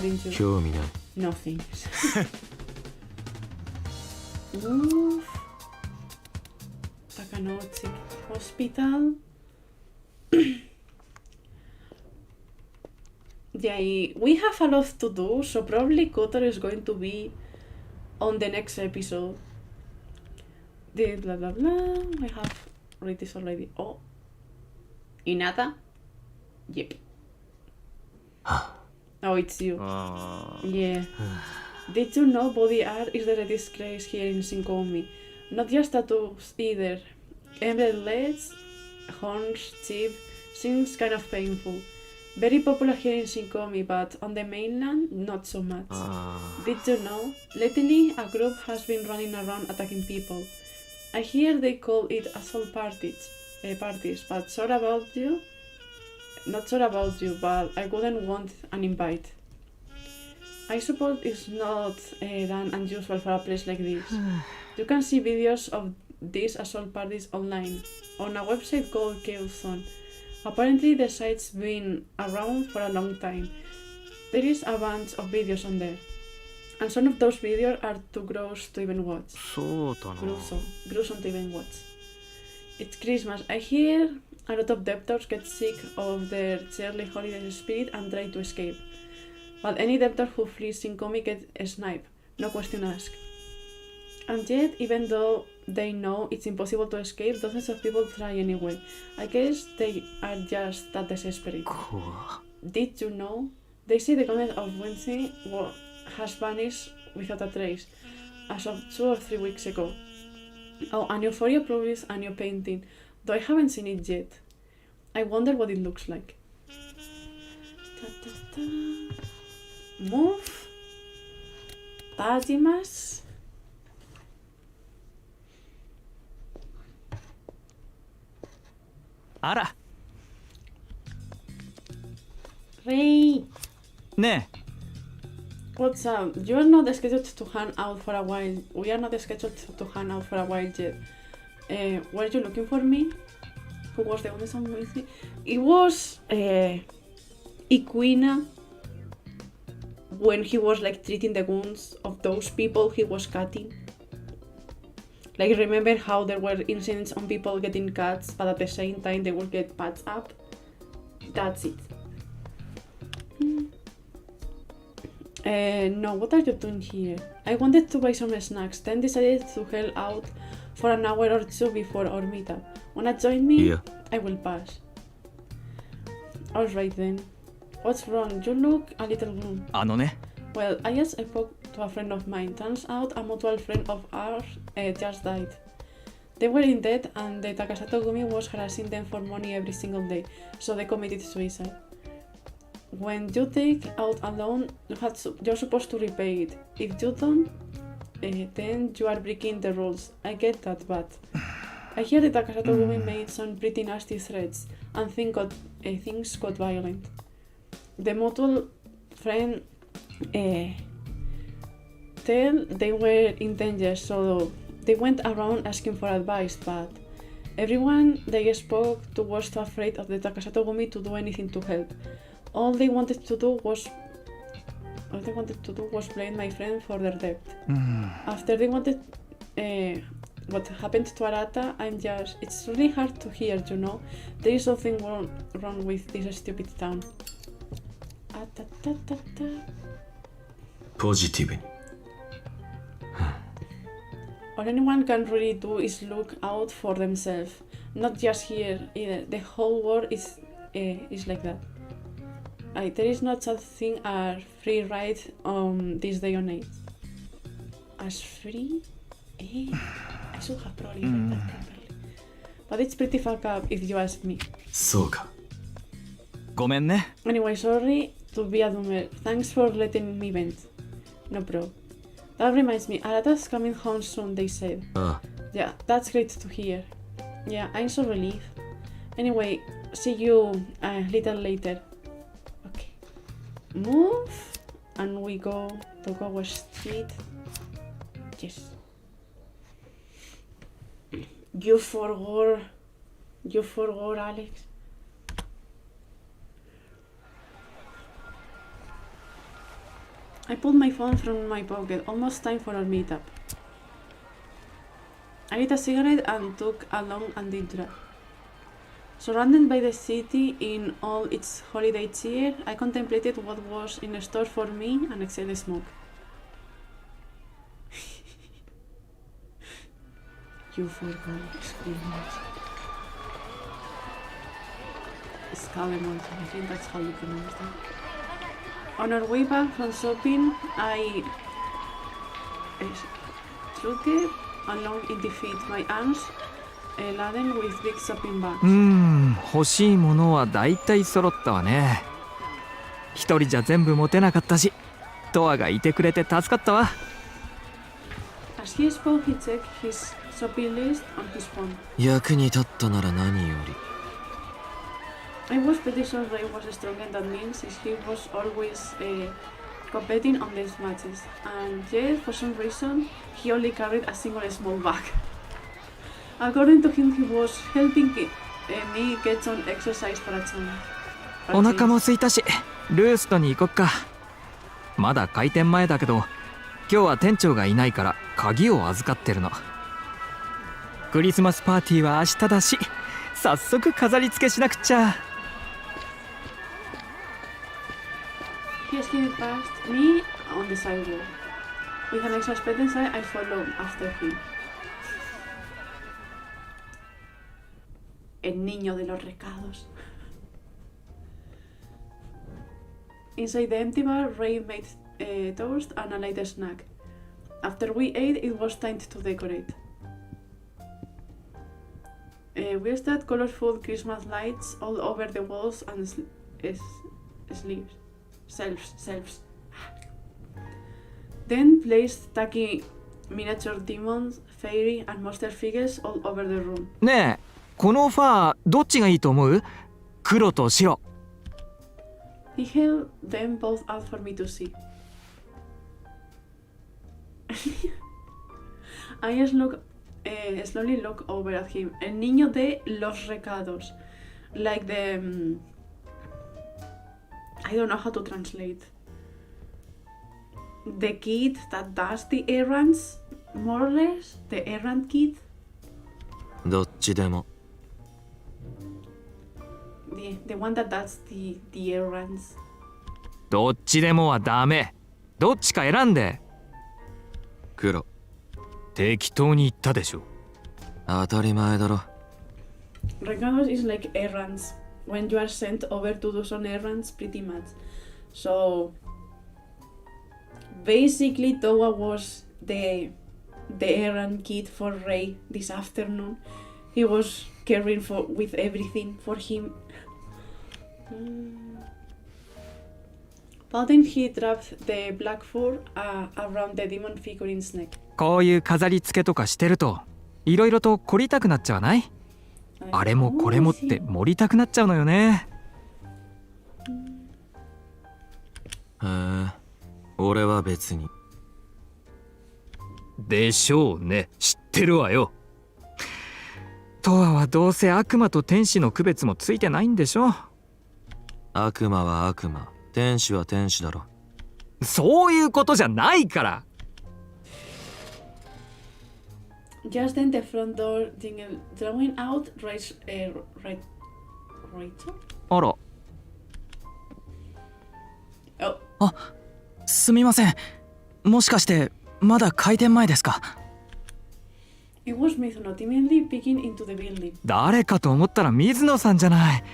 into. 興味ない No thanks. Oof. Takanochi Hospital. Yeah, we have a lot to do, so probably Kotor is going to be on the next episode. This blah blah blah. I have read this already. Oh. Inata? Yep. Oh, it's you. Yeah. Did you know body art is the latest craze here in Shinkomi? Not just tattoos either. Embedded legs, horns, teeth, seems kind of painful. Very popular here in Shinkomi, but on the mainland, not so much. Did you know? Lately, a group has been running around attacking people. I hear they call it assault parties, but not sure about you, but I wouldn't want an invite. I suppose it's not that unusual for a place like this. You can see videos of these assault parties online, on a website called Killzone. Apparently the site's been around for a long time. There is a bunch of videos on there, and some of those videos are too gross to even watch. そうだな Gruesome to even watch. It's Christmas. I hear a lot of debtors get sick of their cheerly holiday spirit and try to escape. But any debtor who flees Shinkomi gets sniped, no question asked. And yet, even though they know it's impossible to escape, dozens of people try anyway. I guess they are just that desperate. Did you know? They say the content of Wednesday has vanished without a trace, as of 2 or 3 weeks ago. Oh, and Euphoria published a new painting, though I haven't seen it yet. I wonder what it looks like. Move. Tajimasu. Ara. Ray. Ne. What's up? You are not scheduled to hang out for a while. We are not scheduled to hang out for a while yet. Were you looking for me? Who was the one with me? It was Ikuina when he was like treating the wounds of those people he was cutting. Like, remember how there were incidents on people getting cuts, but at the same time they would get patched up? That's it. No, what are you doing here? I wanted to buy some snacks, then decided to head out for an hour or two before our meetup. Wanna join me? Yeah. I will pass. Alright then. What's wrong? You look a little gloom. あのね Well, I just spoke to a friend of mine. Turns out a mutual friend of ours just died. They were in debt and the Takasato Gumi was harassing them for money every single day, so they committed suicide. When you take out a loan, you're supposed to repay it. If you don't, then you are breaking the rules. I get that, but I hear the Takasato Gumi made some pretty nasty threats, and things got violent. The mutual friend tell they were in danger, so they went around asking for advice, but Everyone they spoke to was too afraid of the Takasato Gumi to do anything to help. All they wanted to do was blame my friend for their debt. After they wanted what happened to Arata, it's really hard to hear, you know. There is something wrong with this stupid town. ポジティブに All anyone can really do is look out for themselves. Not just here either. The whole world is like that. There is not such thing as free ride on this day and age. As free? I should have probably read that properly. But it's pretty fucked up if you ask me. そうか ごめんね。 Anyway, sorry to be a doomer. Thanks for letting me vent. No bro. That reminds me, Arata's coming home soon, they said. あ Yeah, that's great to hear. Yeah, I'm so relieved. Anyway, see you a little later. Okay. Move, and we go to Gowa Street. Yes. You forgot, Alex. I pulled my phone from my pocket. Almost time for our meetup. I lit a cigarette and took a long and deep breath. Surrounded by the city in all its holiday cheer, I contemplated what was in store for me and exhaled smoke. You forgot, screamers. Scalemons, I think that's how you pronounce that. On our way back from shopping, I trudged along in defeat, my arms laden with big shopping bags. 欲しいものはだいたい揃ったわね。一人じゃ全部持てなかったし、トアがいてくれて助かったわ。As he spoke, he checked his shopping list on his phone. 役に立ったなら何より I was pretty sure Ray was stronger than me since he was always competing on these matches. And yet, for some reason, he only carried a single small bag. According to him, he was helping me get some exercise for a change. お腹も空いたし、ルーストに行こっか。まだ開店前だけど、今日は店長がいないから鍵を預かってるの。クリスマスパーティーは明日だし、早速飾り付けしなくちゃ。He skidded past me on the sidewalk. With an unsuspecting sigh, I followed after him. El niño de los recados. Inside the empty bar, Ray made toast and a light snack. After we ate, it was time to decorate. We started colorful Christmas lights all over the walls and sleeves. Selves. Then placed tacky miniature demons, fairy, and monster figures all over the room. ねえ、このファーどっちがいいと思う？黒と白。He held them both out for me to see. I slowly looked over at him. El niño de los recados. Like the... I don't know how to translate. The kid that does the errands, more or less. The errand kid. どっちでも The one that does the errands. どっちでもはダメ。どっちか選んで。黒適当に言ったでしょ。当たり前だろ Recados is like errands. When you are sent over to do some errands, pretty much. So basically, Towa was the errand kid for Ray this afternoon. He was caring with everything for him. But then he wrapped the black fur around the demon figurine's neck. こういう飾り付けとかしてると、いろいろと凝りたくなっちゃわない？あれもこれもって盛りたくなっちゃうのよね。へえ俺は別にでしょうね。知ってるわよ。トアはどうせ悪魔と天使の区別もついてないんでしょ。悪魔は悪魔、天使は天使だろ。そういうことじゃないから。Just then the front door jingled, drawing out Rachel. あら。あ、すみません。もしかしてまだ開店前ですか？ It was Mizuno timidly peeking into the building. 誰かと思ったら水野さんじゃない。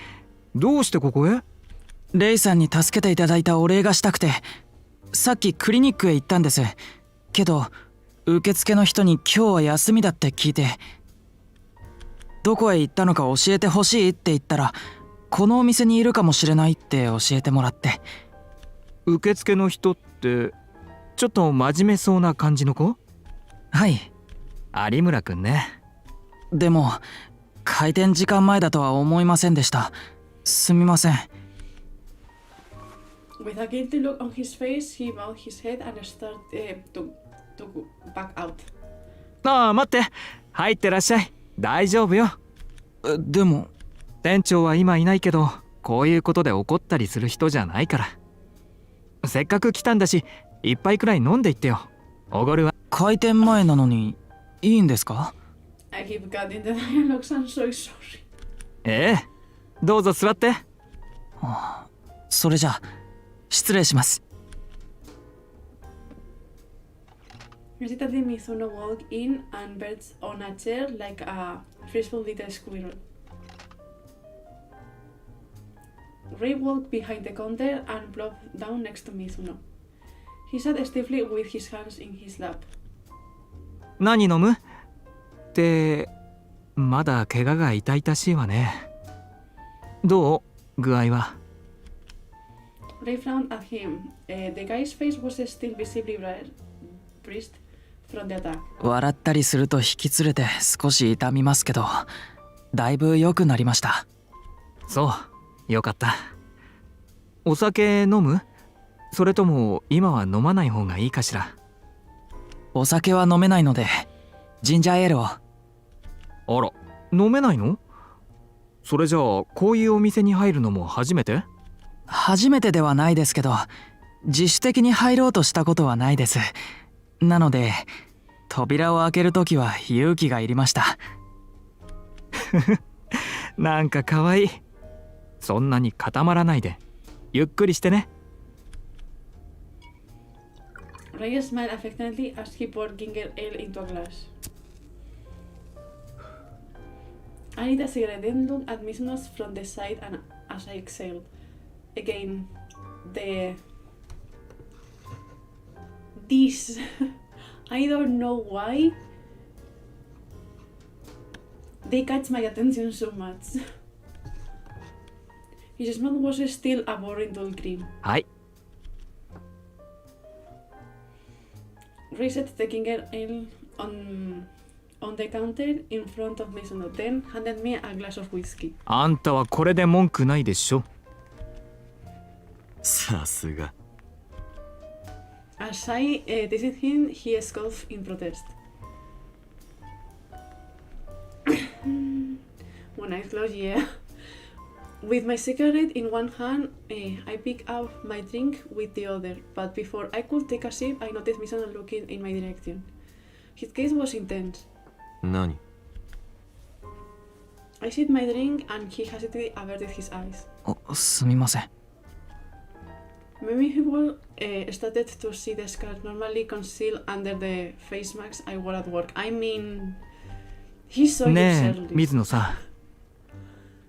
どうしてここへ？レイさんに助けていただいたお礼がしたくて、さっきクリニックへ行ったんです。けど受付の人に今日は休みだって聞いて、どこへ行ったのか教えてほしいって言ったら、このお店にいるかもしれないって教えてもらって。受付の人ってちょっと真面目そうな感じの子？はい、有村くんね。でも開店時間前だとは思いませんでした。すみません。With a guilty look on his face, he bowed his head and started to back out. ああ、待って。入ってらっしゃい。大丈夫よ。でも店長は今いないけど、こういうことで怒ったりする人じゃないから。せっかく来たんだし、一杯くらい飲んでいってよ。おごるわ。開店前なのにいいんですか？ I keep cutting the dialogues. I'm so sorry. ええ、どうぞ座って。それじゃ失礼します。Hesitantly, Mizuno walked in and perched on a chair like a peaceful little squirrel. Ray walked behind the counter and plopped down next to Mizuno. He sat stiffly with his hands in his lap. 何飲む？ってまだ怪我が痛々しいわね。どう？具合は。Ray frowned at him. The guy's face was still visibly bruised from the attack. 笑ったりすると引きつれて少し痛みますけど、だいぶ良くなりました。そう、よかった。お酒飲む？それとも今は飲まない方がいいかしら。お酒は飲めないのでジンジャーエールを。あら、飲めないの？それじゃあこういうお店に入るのも初めて？初めてではないですけど、自主的に入ろうとしたことはないです。なので扉を開けるときは勇気がいりました。なんかかわいい。そんなに固まらないでゆっくりしてね。Ray smiled affectionately as he poured ginger ale into a glass. I lit a cigarette, then looked at Mizuno from the side, and as I exhaled, again, this. I don't know why they catch my attention so much. His mouth was still a boring dull grin. はい。Ray set the ginger ale on the counter in front of Mizuno, then handed me a glass of whiskey. あんたはこれで文句ないでしょ。さすが。As I teased him, he scoffed in protest. One eye closed, yeah. With my cigarette in one hand, I picked up my drink with the other, but before I could take a sip, I noticed Mizuno looking in my direction. His gaze was intense. 何？ I sipped my drink and he hesitantly averted his eyes. すみません。Many people started to see the scars normally concealed under the face masks I wore at work. I mean, he's so ねえ、 useless. 水野さん。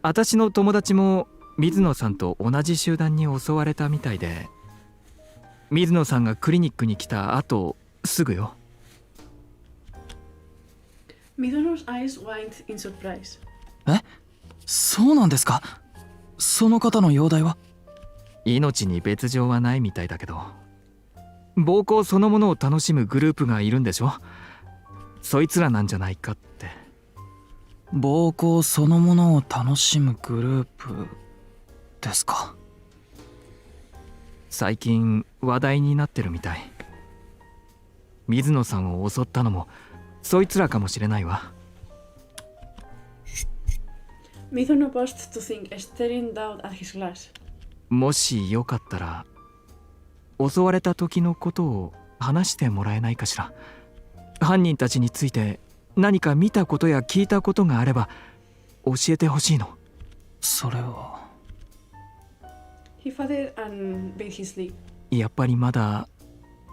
私の友達も水野さんと同じ集団に襲われたみたいで、水野さんがクリニックに来た後すぐよ。Mizuno's eyes widened in surprise. え、そうなんですか？その方の容体は？命に別状はないみたいだけど、暴行そのものを楽しむグループがいるんでしょ。そいつらなんじゃないかって。暴行そのものを楽しむグループですか？最近話題になってるみたい。水野さんを襲ったのもそいつらかもしれないわ。Mizuno paused to think, staring down at his glass. もしよかったら襲われた時のことを話してもらえないかしら。犯人たちについて何か見たことや聞いたことがあれば教えてほしいの。それは He farted and bit his lip. やっぱりまだ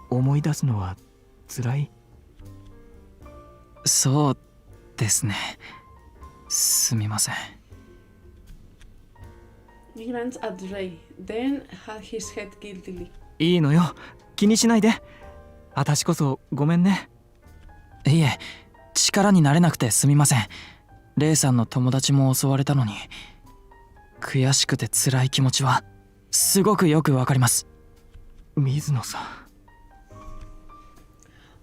思い出すのは辛い。そうですね。すみません。He glanced at Ray, then had his head guiltily. いいのよ、気にしないで。私こそごめんね。いえ、力になれなくてすみません。レイさんの友達も襲われたのに、悔しくて辛い気持ちはすごくよくわかります。水野さん。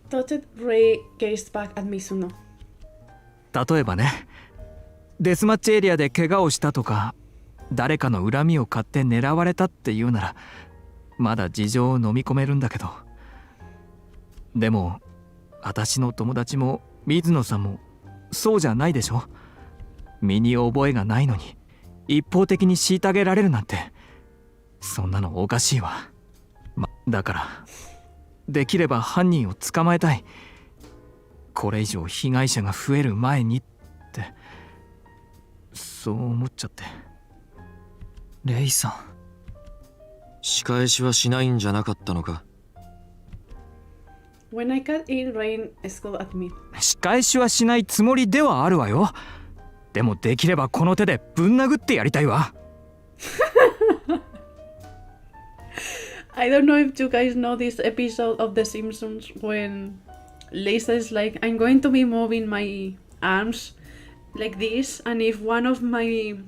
Touched Ray gazed back at Mizuno. 例えばね、デスマッチエリアで怪我をしたとか、誰かの恨みを買って狙われたっていうならまだ事情を飲み込めるんだけど、でも私の友達も水野さんもそうじゃないでしょ。身に覚えがないのに一方的に虐げられるなんて、そんなのおかしいわ。だからできれば犯人を捕まえたい。これ以上被害者が増える前にって、そう思っちゃって。レイさん、仕返しはしないんじゃなかったのか。 When I cut in, Rain scolded at me. 仕返しはしないつもりではあるわよ。でもできればこの手でぶん殴ってやりたいわ。I don't know if you guys know this episode of The Simpsons when Lisa is like, I'm going to be moving my arms like this, and if one of my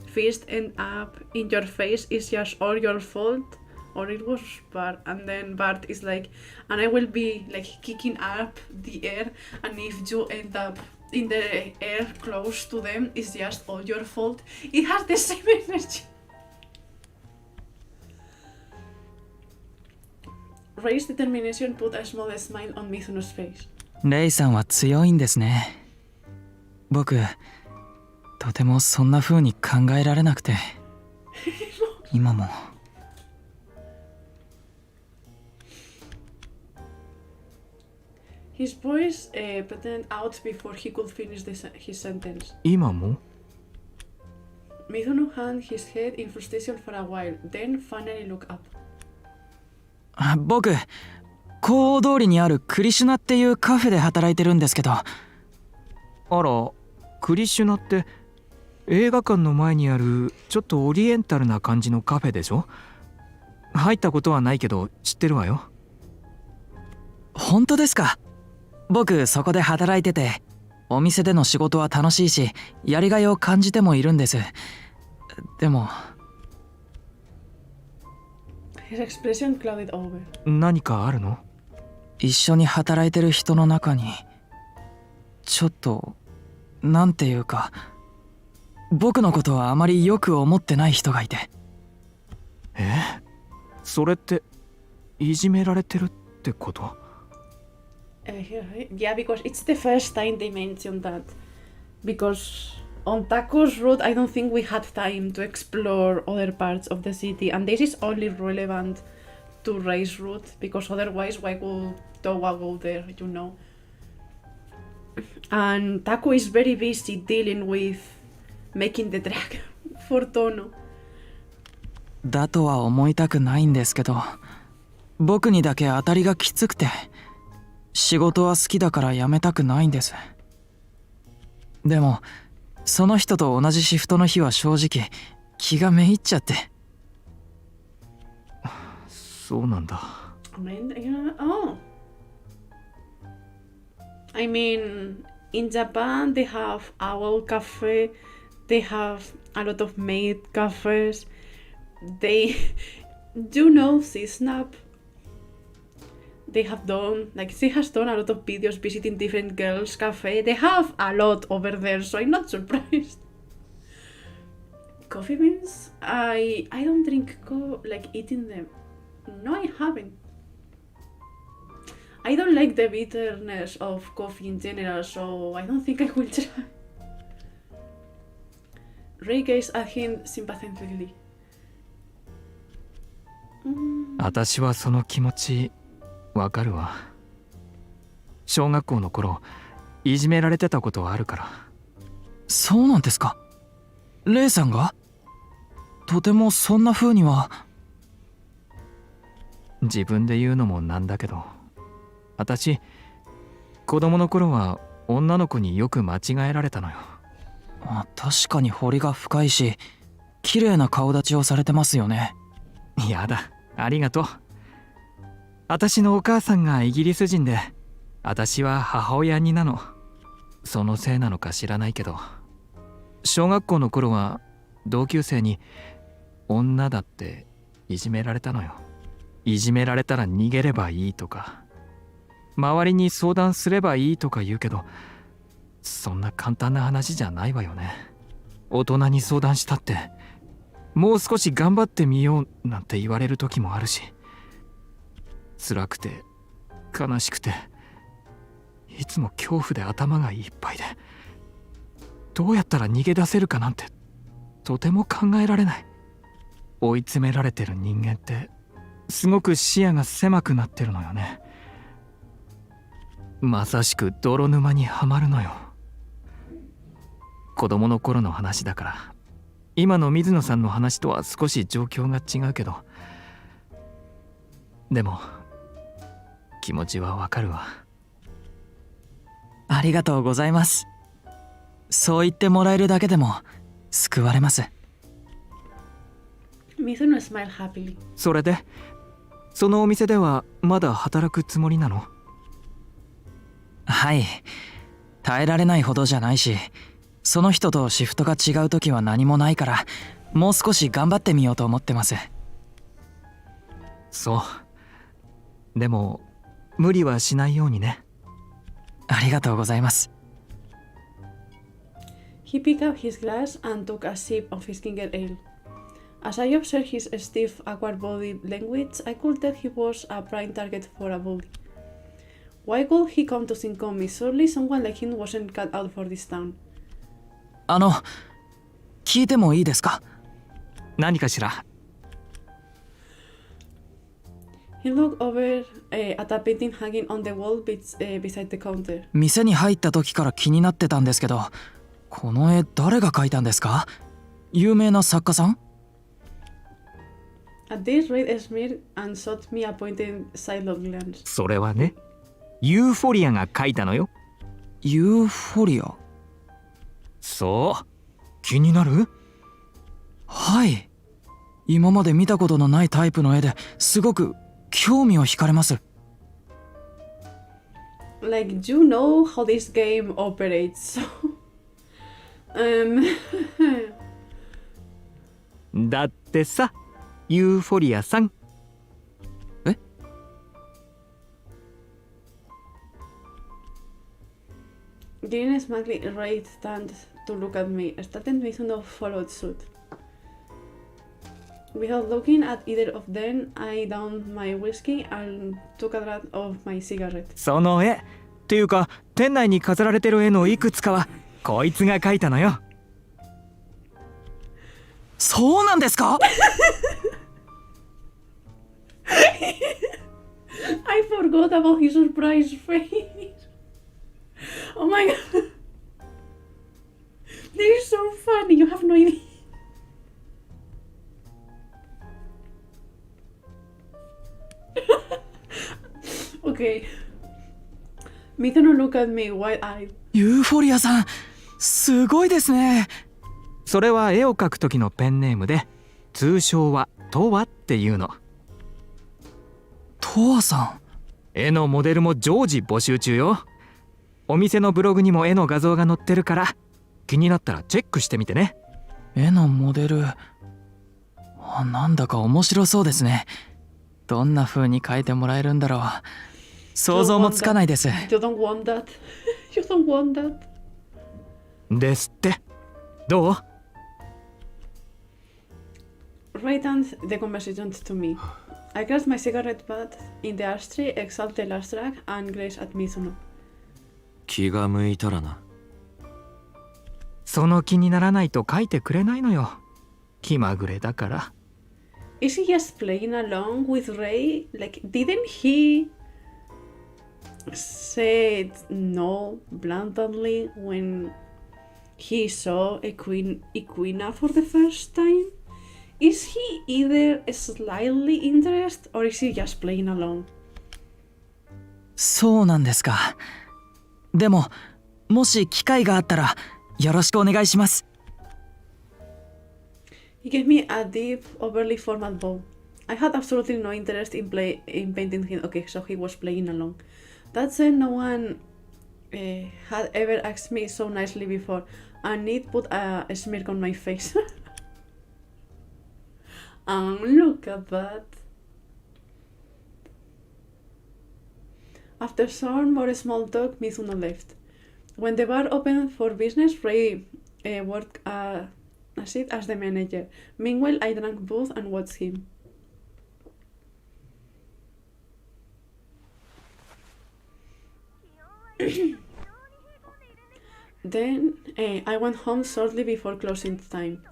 fists end up in your face, it's just all your fault. Or it was Bart, and then Bart is like, and I will be like kicking up the air, and if you end up in the air close to them, it's just all your fault. It has the same energy. Ray's determination put a small smile on Mizuno's face. レイさんは強いんですね。僕、とてもそんな風に考えられなくて、今も。His voice petered out before he could finish his sentence. 今も Mizuno hung his head in frustration for a while, then finally looked up. 僕、高尾通りにあるクリシュナっていうカフェで働いてるんですけど。あら、クリシュナって映画館の前にあるちょっとオリエンタルな感じのカフェでしょ。入ったことはないけど知ってるわよ。本当ですか。僕そこで働いてて、お店での仕事は楽しいし、やりがいを感じてもいるんです。でも His expression clouded over. 何かあるの？一緒に働いてる人の中にちょっと、なんていうか、僕のことはあまりよく思ってない人がいて。それっていじめられてるってこと？ Yeah, because it's the first time they mentioned that. Because on Taco's route, I don't think we had time to explore other parts of the city, and this is only relevant to Ray's route, because otherwise, why would Towa go there, you know? And Taco is very busy dealing with making the track for Tono. だとは思いたくないんですけど、僕にだけ当たりがきつくて、仕事は好きだから辞めたくないんです。でもその人と同じシフトの日は正直気がめいっちゃって。そうなんだ。Oh. I mean, in Japan they have owl cafe, they have a lot of maid cafes, they do know Snap. They have done, like, she has done a lot of videos visiting different girls' cafe. They have a lot over there, so I'm not surprised. Coffee beans? I don't drink like eating them. No, I haven't. I don't like the bitterness of coffee in general, so I don't think I will try. Ray gazed at him sympathetically. 私はその気持ちわかるわ。小学校の頃いじめられてたことあるから。そうなんですか。レイさんが？とてもそんな風には。自分で言うのもなんだけど、私子供の頃は女の子によく間違えられたのよ。確かに彫りが深いし綺麗な顔立ちをされてますよね。やだ、ありがとう。私のお母さんがイギリス人で、私は母親になの。そのせいなのか知らないけど、小学校の頃は同級生に女だっていじめられたのよ。いじめられたら逃げればいいとか、周りに相談すればいいとか言うけど、そんな簡単な話じゃないわよね。大人に相談したってもう少し頑張ってみようなんて言われる時もあるし、辛くて悲しくていつも恐怖で頭がいっぱいで、どうやったら逃げ出せるかなんてとても考えられない。追い詰められてる人間ってすごく視野が狭くなってるのよね。まさしく泥沼にはまるのよ。子供の頃の話だから、今の水野さんの話とは少し状況が違うけど、でも気持ちはわかるわ。ありがとうございます。そう言ってもらえるだけでも救われます。Mizuno smiled happily. それでそのお店ではまだ働くつもりなの？はい、耐えられないほどじゃないし、その人とシフトが違う時は何もないから、もう少し頑張ってみようと思ってます。そう。でも無理はしないようにね。ありがとうございます。He picked up his glass and took a sip of his ginger ale. As I observed his stiff, awkward-bodied language, I could tell he was a prime target for a bully. Why would he come to Shinkomi? Surely someone like him wasn't cut out for this town. 聞いてもいいですか？何かしら？ He looked over at a painting hanging on the wall beside the counter. 店に入った時から気になってたんですけど、この絵誰が描いたんですか？有名な作家さん？ At this, Reid smirked and shot me a pointed sidelong glance. それはね、ユーフォリアが書いたのよ。ユーフォリア？そう、気になる？はい。今まで見たことのないタイプの絵ですごく興味を惹かれます。Like, you know how this game operates, so... だってさ、ユーフォリアさん。えGrin smartly, Reid turned to look at me. Startled, Mizuno followed suit. Without looking at either of them, I downed my whiskey and took a drag of my cigarette. その絵っていうか、店内に飾られてる絵のいくつかはこいつが描いたのよ。そうなんですか？ I forgot about his surprised face. Oh my god. This is so funny. You have no idea. Okay. Mizuno looked at me wide-eyed. ユーフォリアさん、すごいですね。それは絵を描く時のペンネームで、通称はトワっていうの。トワさん。絵のモデルも常時募集中よ。お店のブログにも絵の画像が載ってるから、気になったらチェックしてみてね。絵のモデル、なんだか面白そうですね。どんな風に描いてもらえるんだろう。想像もつかないです。You don't want that. You don't want that. ですって。どう？ Right hand the conversation to me. I cast my cigarette butt in the ashtray, exhaled the last drag, and gazed at Mizuno. 気が向いたらな。そその気にならないと書いてくれないのよ。気まぐれだから。Is he just playing along with Ray? Like, didn't he say no bluntly when he saw Equina for the first time? Is he either slightly interested or is he just playing along? そうなんですか。でも、もし機会があったらよろしくお願いします。He gave me a deep, overly formal bow. I had absolutely no interest in painting him. Okay, so he was playing along. That said, no one had ever asked me so nicely before, and it put a smirk on my face. Look at that. After some more small talk, Mizuno left. When the bar opened for business, Ray worked a seat as the manager. Meanwhile, I drank booze and watched him. Then I went home shortly before closing time.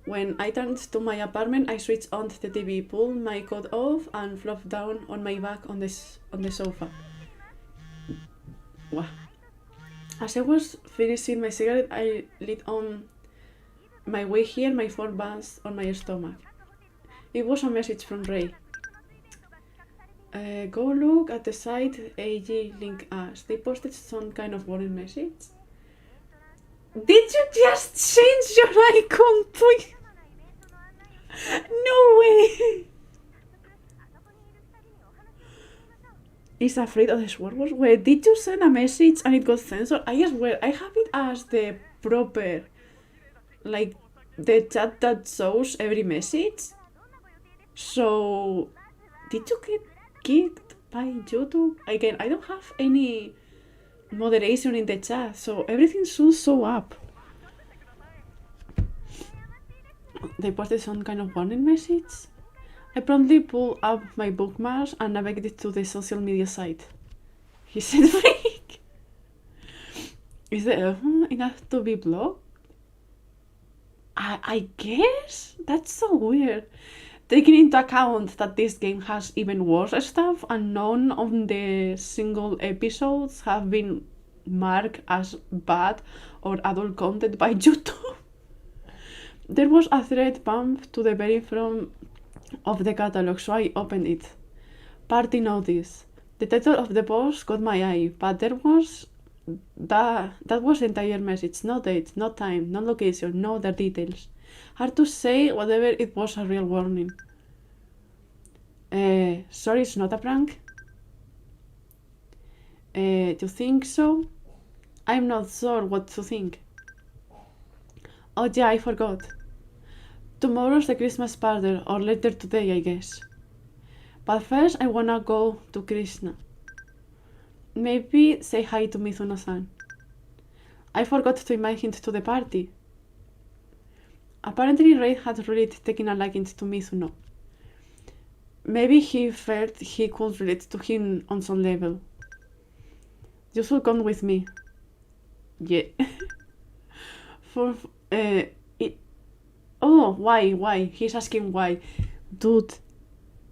When I turned to my apartment, I switched on the TV, pulled my coat off, and flopped down on my back on the sofa. Wow. As I was finishing my cigarette, I lit on my way here. My phone buzzed on my stomach. It was a message from Ray. Go look at the site AG link us. They posted some kind of warning message. Did you just change your icon to... No way! Is afraid of the swear words? Wait, did you send a message and it got censored? I swear, I have it as the proper, like, the chat that shows every message. So, did you get kicked by YouTube? Again, I don't have any moderation in the chat, so everything should show up. They posted some kind of warning message. I promptly pulled up my bookmarks and navigated to the social media site. He said freak. Is the F1 enough to be blocked? I guess? That's so weird. Taking into account that this game has even worse stuff and none of the single episodes have been marked as bad or adult content by YouTube. There was a thread bumped to the very front of the catalog, so I opened it. Party notice. The title of the post caught my eye, but that was the entire message. No date, no time, no location, no other details. Hard to say whether it was a real warning. Sorry, it's not a prank. You think so? I'm not sure what to think. Oh yeah, I forgot. Tomorrow's the Christmas party, or later today, I guess. But first, I wanna go to Krishna. Maybe say hi to Mizuno-san. I forgot to invite him to the party. Apparently, Ray had really taken a liking to Mizuno. Maybe he felt he could relate to him on some level. You should come with me. Yeah. Oh, why? He's asking why. Dude,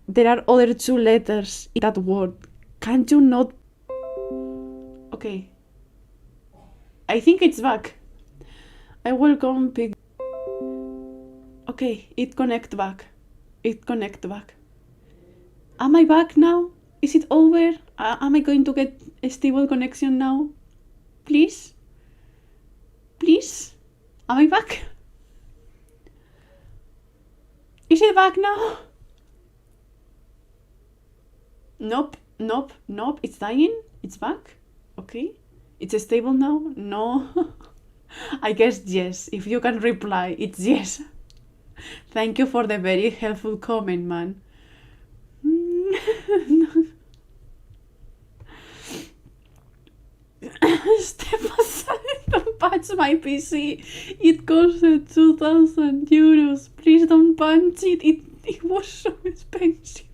there are other 2 letters in that word. Can't you not... Okay. I think it's back. I will come pick... Okay, it connect back. Am I back now? Is it over? Am I going to get a stable connection now? Please? Please? Am I back? Is it back now? Nope. It's dying. It's back. Okay. It's stable now. No. I guess yes. If you can reply, it's yes. Thank you for the very helpful comment, man. Step aside, don't punch my PC. It costed 2,000 euros. Please don't punch it. It was so expensive.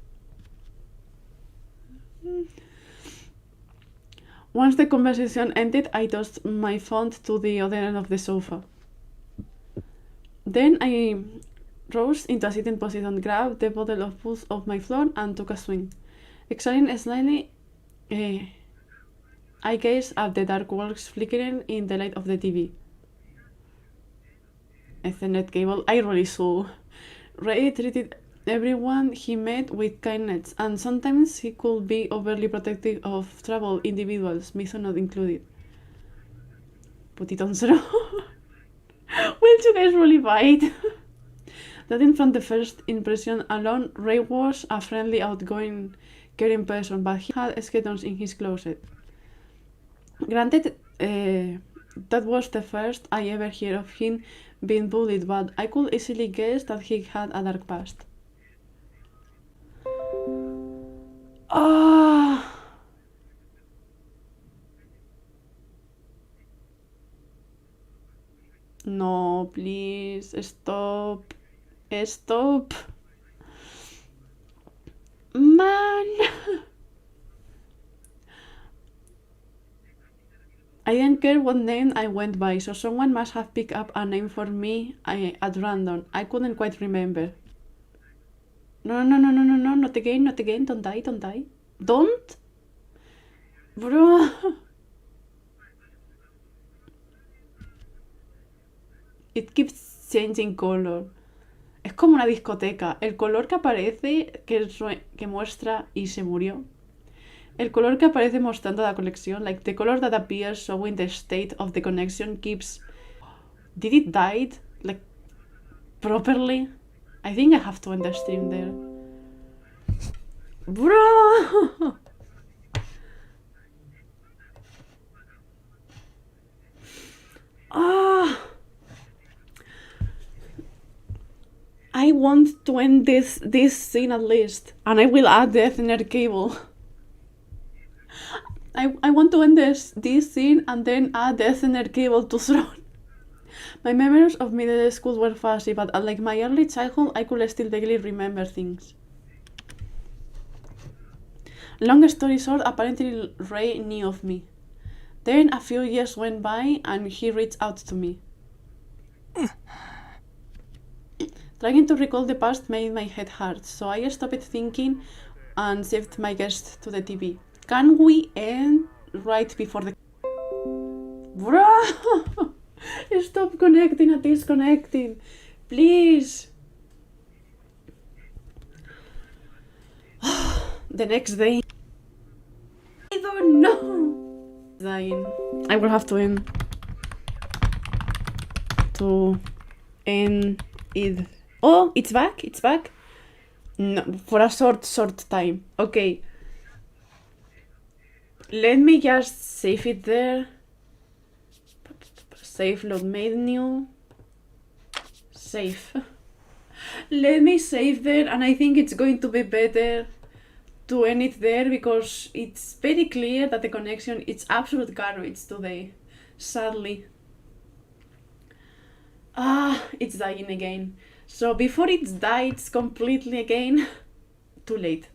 Once the conversation ended, I tossed my phone to the other end of the sofa. Then I rose into a sitting position, grabbed the bottle of booze off my floor, and took a swing. Exhaling slightly, I gazed at the dark walls flickering in the light of the TV. Ethernet cable, I really saw. Ray treated everyone he met with kindness, and sometimes he could be overly protective of troubled individuals, Miso not included. Put it on zero. Will you guys really fight? Judging from the first impression alone, Ray was a friendly, outgoing, caring person, but he had skeletons in his closet. Granted, that was the first I ever heard of him being bullied, but I could easily guess that he had a dark past. Ah! No, please, stop. Stop. Man! I didn't care what name I went by, so someone must have picked up a name for me at random. I couldn't quite remember. No, not again, don't die. Don't? Bro. It keeps changing color. Es como una discoteca. El color que aparece, que muestra y se murió. El color que aparece mostrando la conexión, like the color that appears showing the state of the connection keeps... Did it die? Like, properly? I think I have to end the stream there. Bro! Ah! I want to end this scene at least, and I will add the Ethernet cable. I want to end this scene and then add the Ethernet cable to Throne. My memories of middle school were fuzzy, but unlike my early childhood, I could still vaguely remember things. Long story short, apparently Ray knew of me. Then a few years went by and he reached out to me. Trying to recall the past made my head hurt, so I stopped thinking and shifted my guest to the TV. Can we end right before the... Bro! Stop connecting and disconnecting. Please. The next day... I don't know. Dying. I will have to end it. Oh, it's back. No, for a short time. Okay. Let me just save it there. Save load menu. Save. Let me save there, and I think it's going to be better to end it there because it's very clear that the connection is absolute garbage today. Sadly. It's dying again. So before it dies completely again, too late.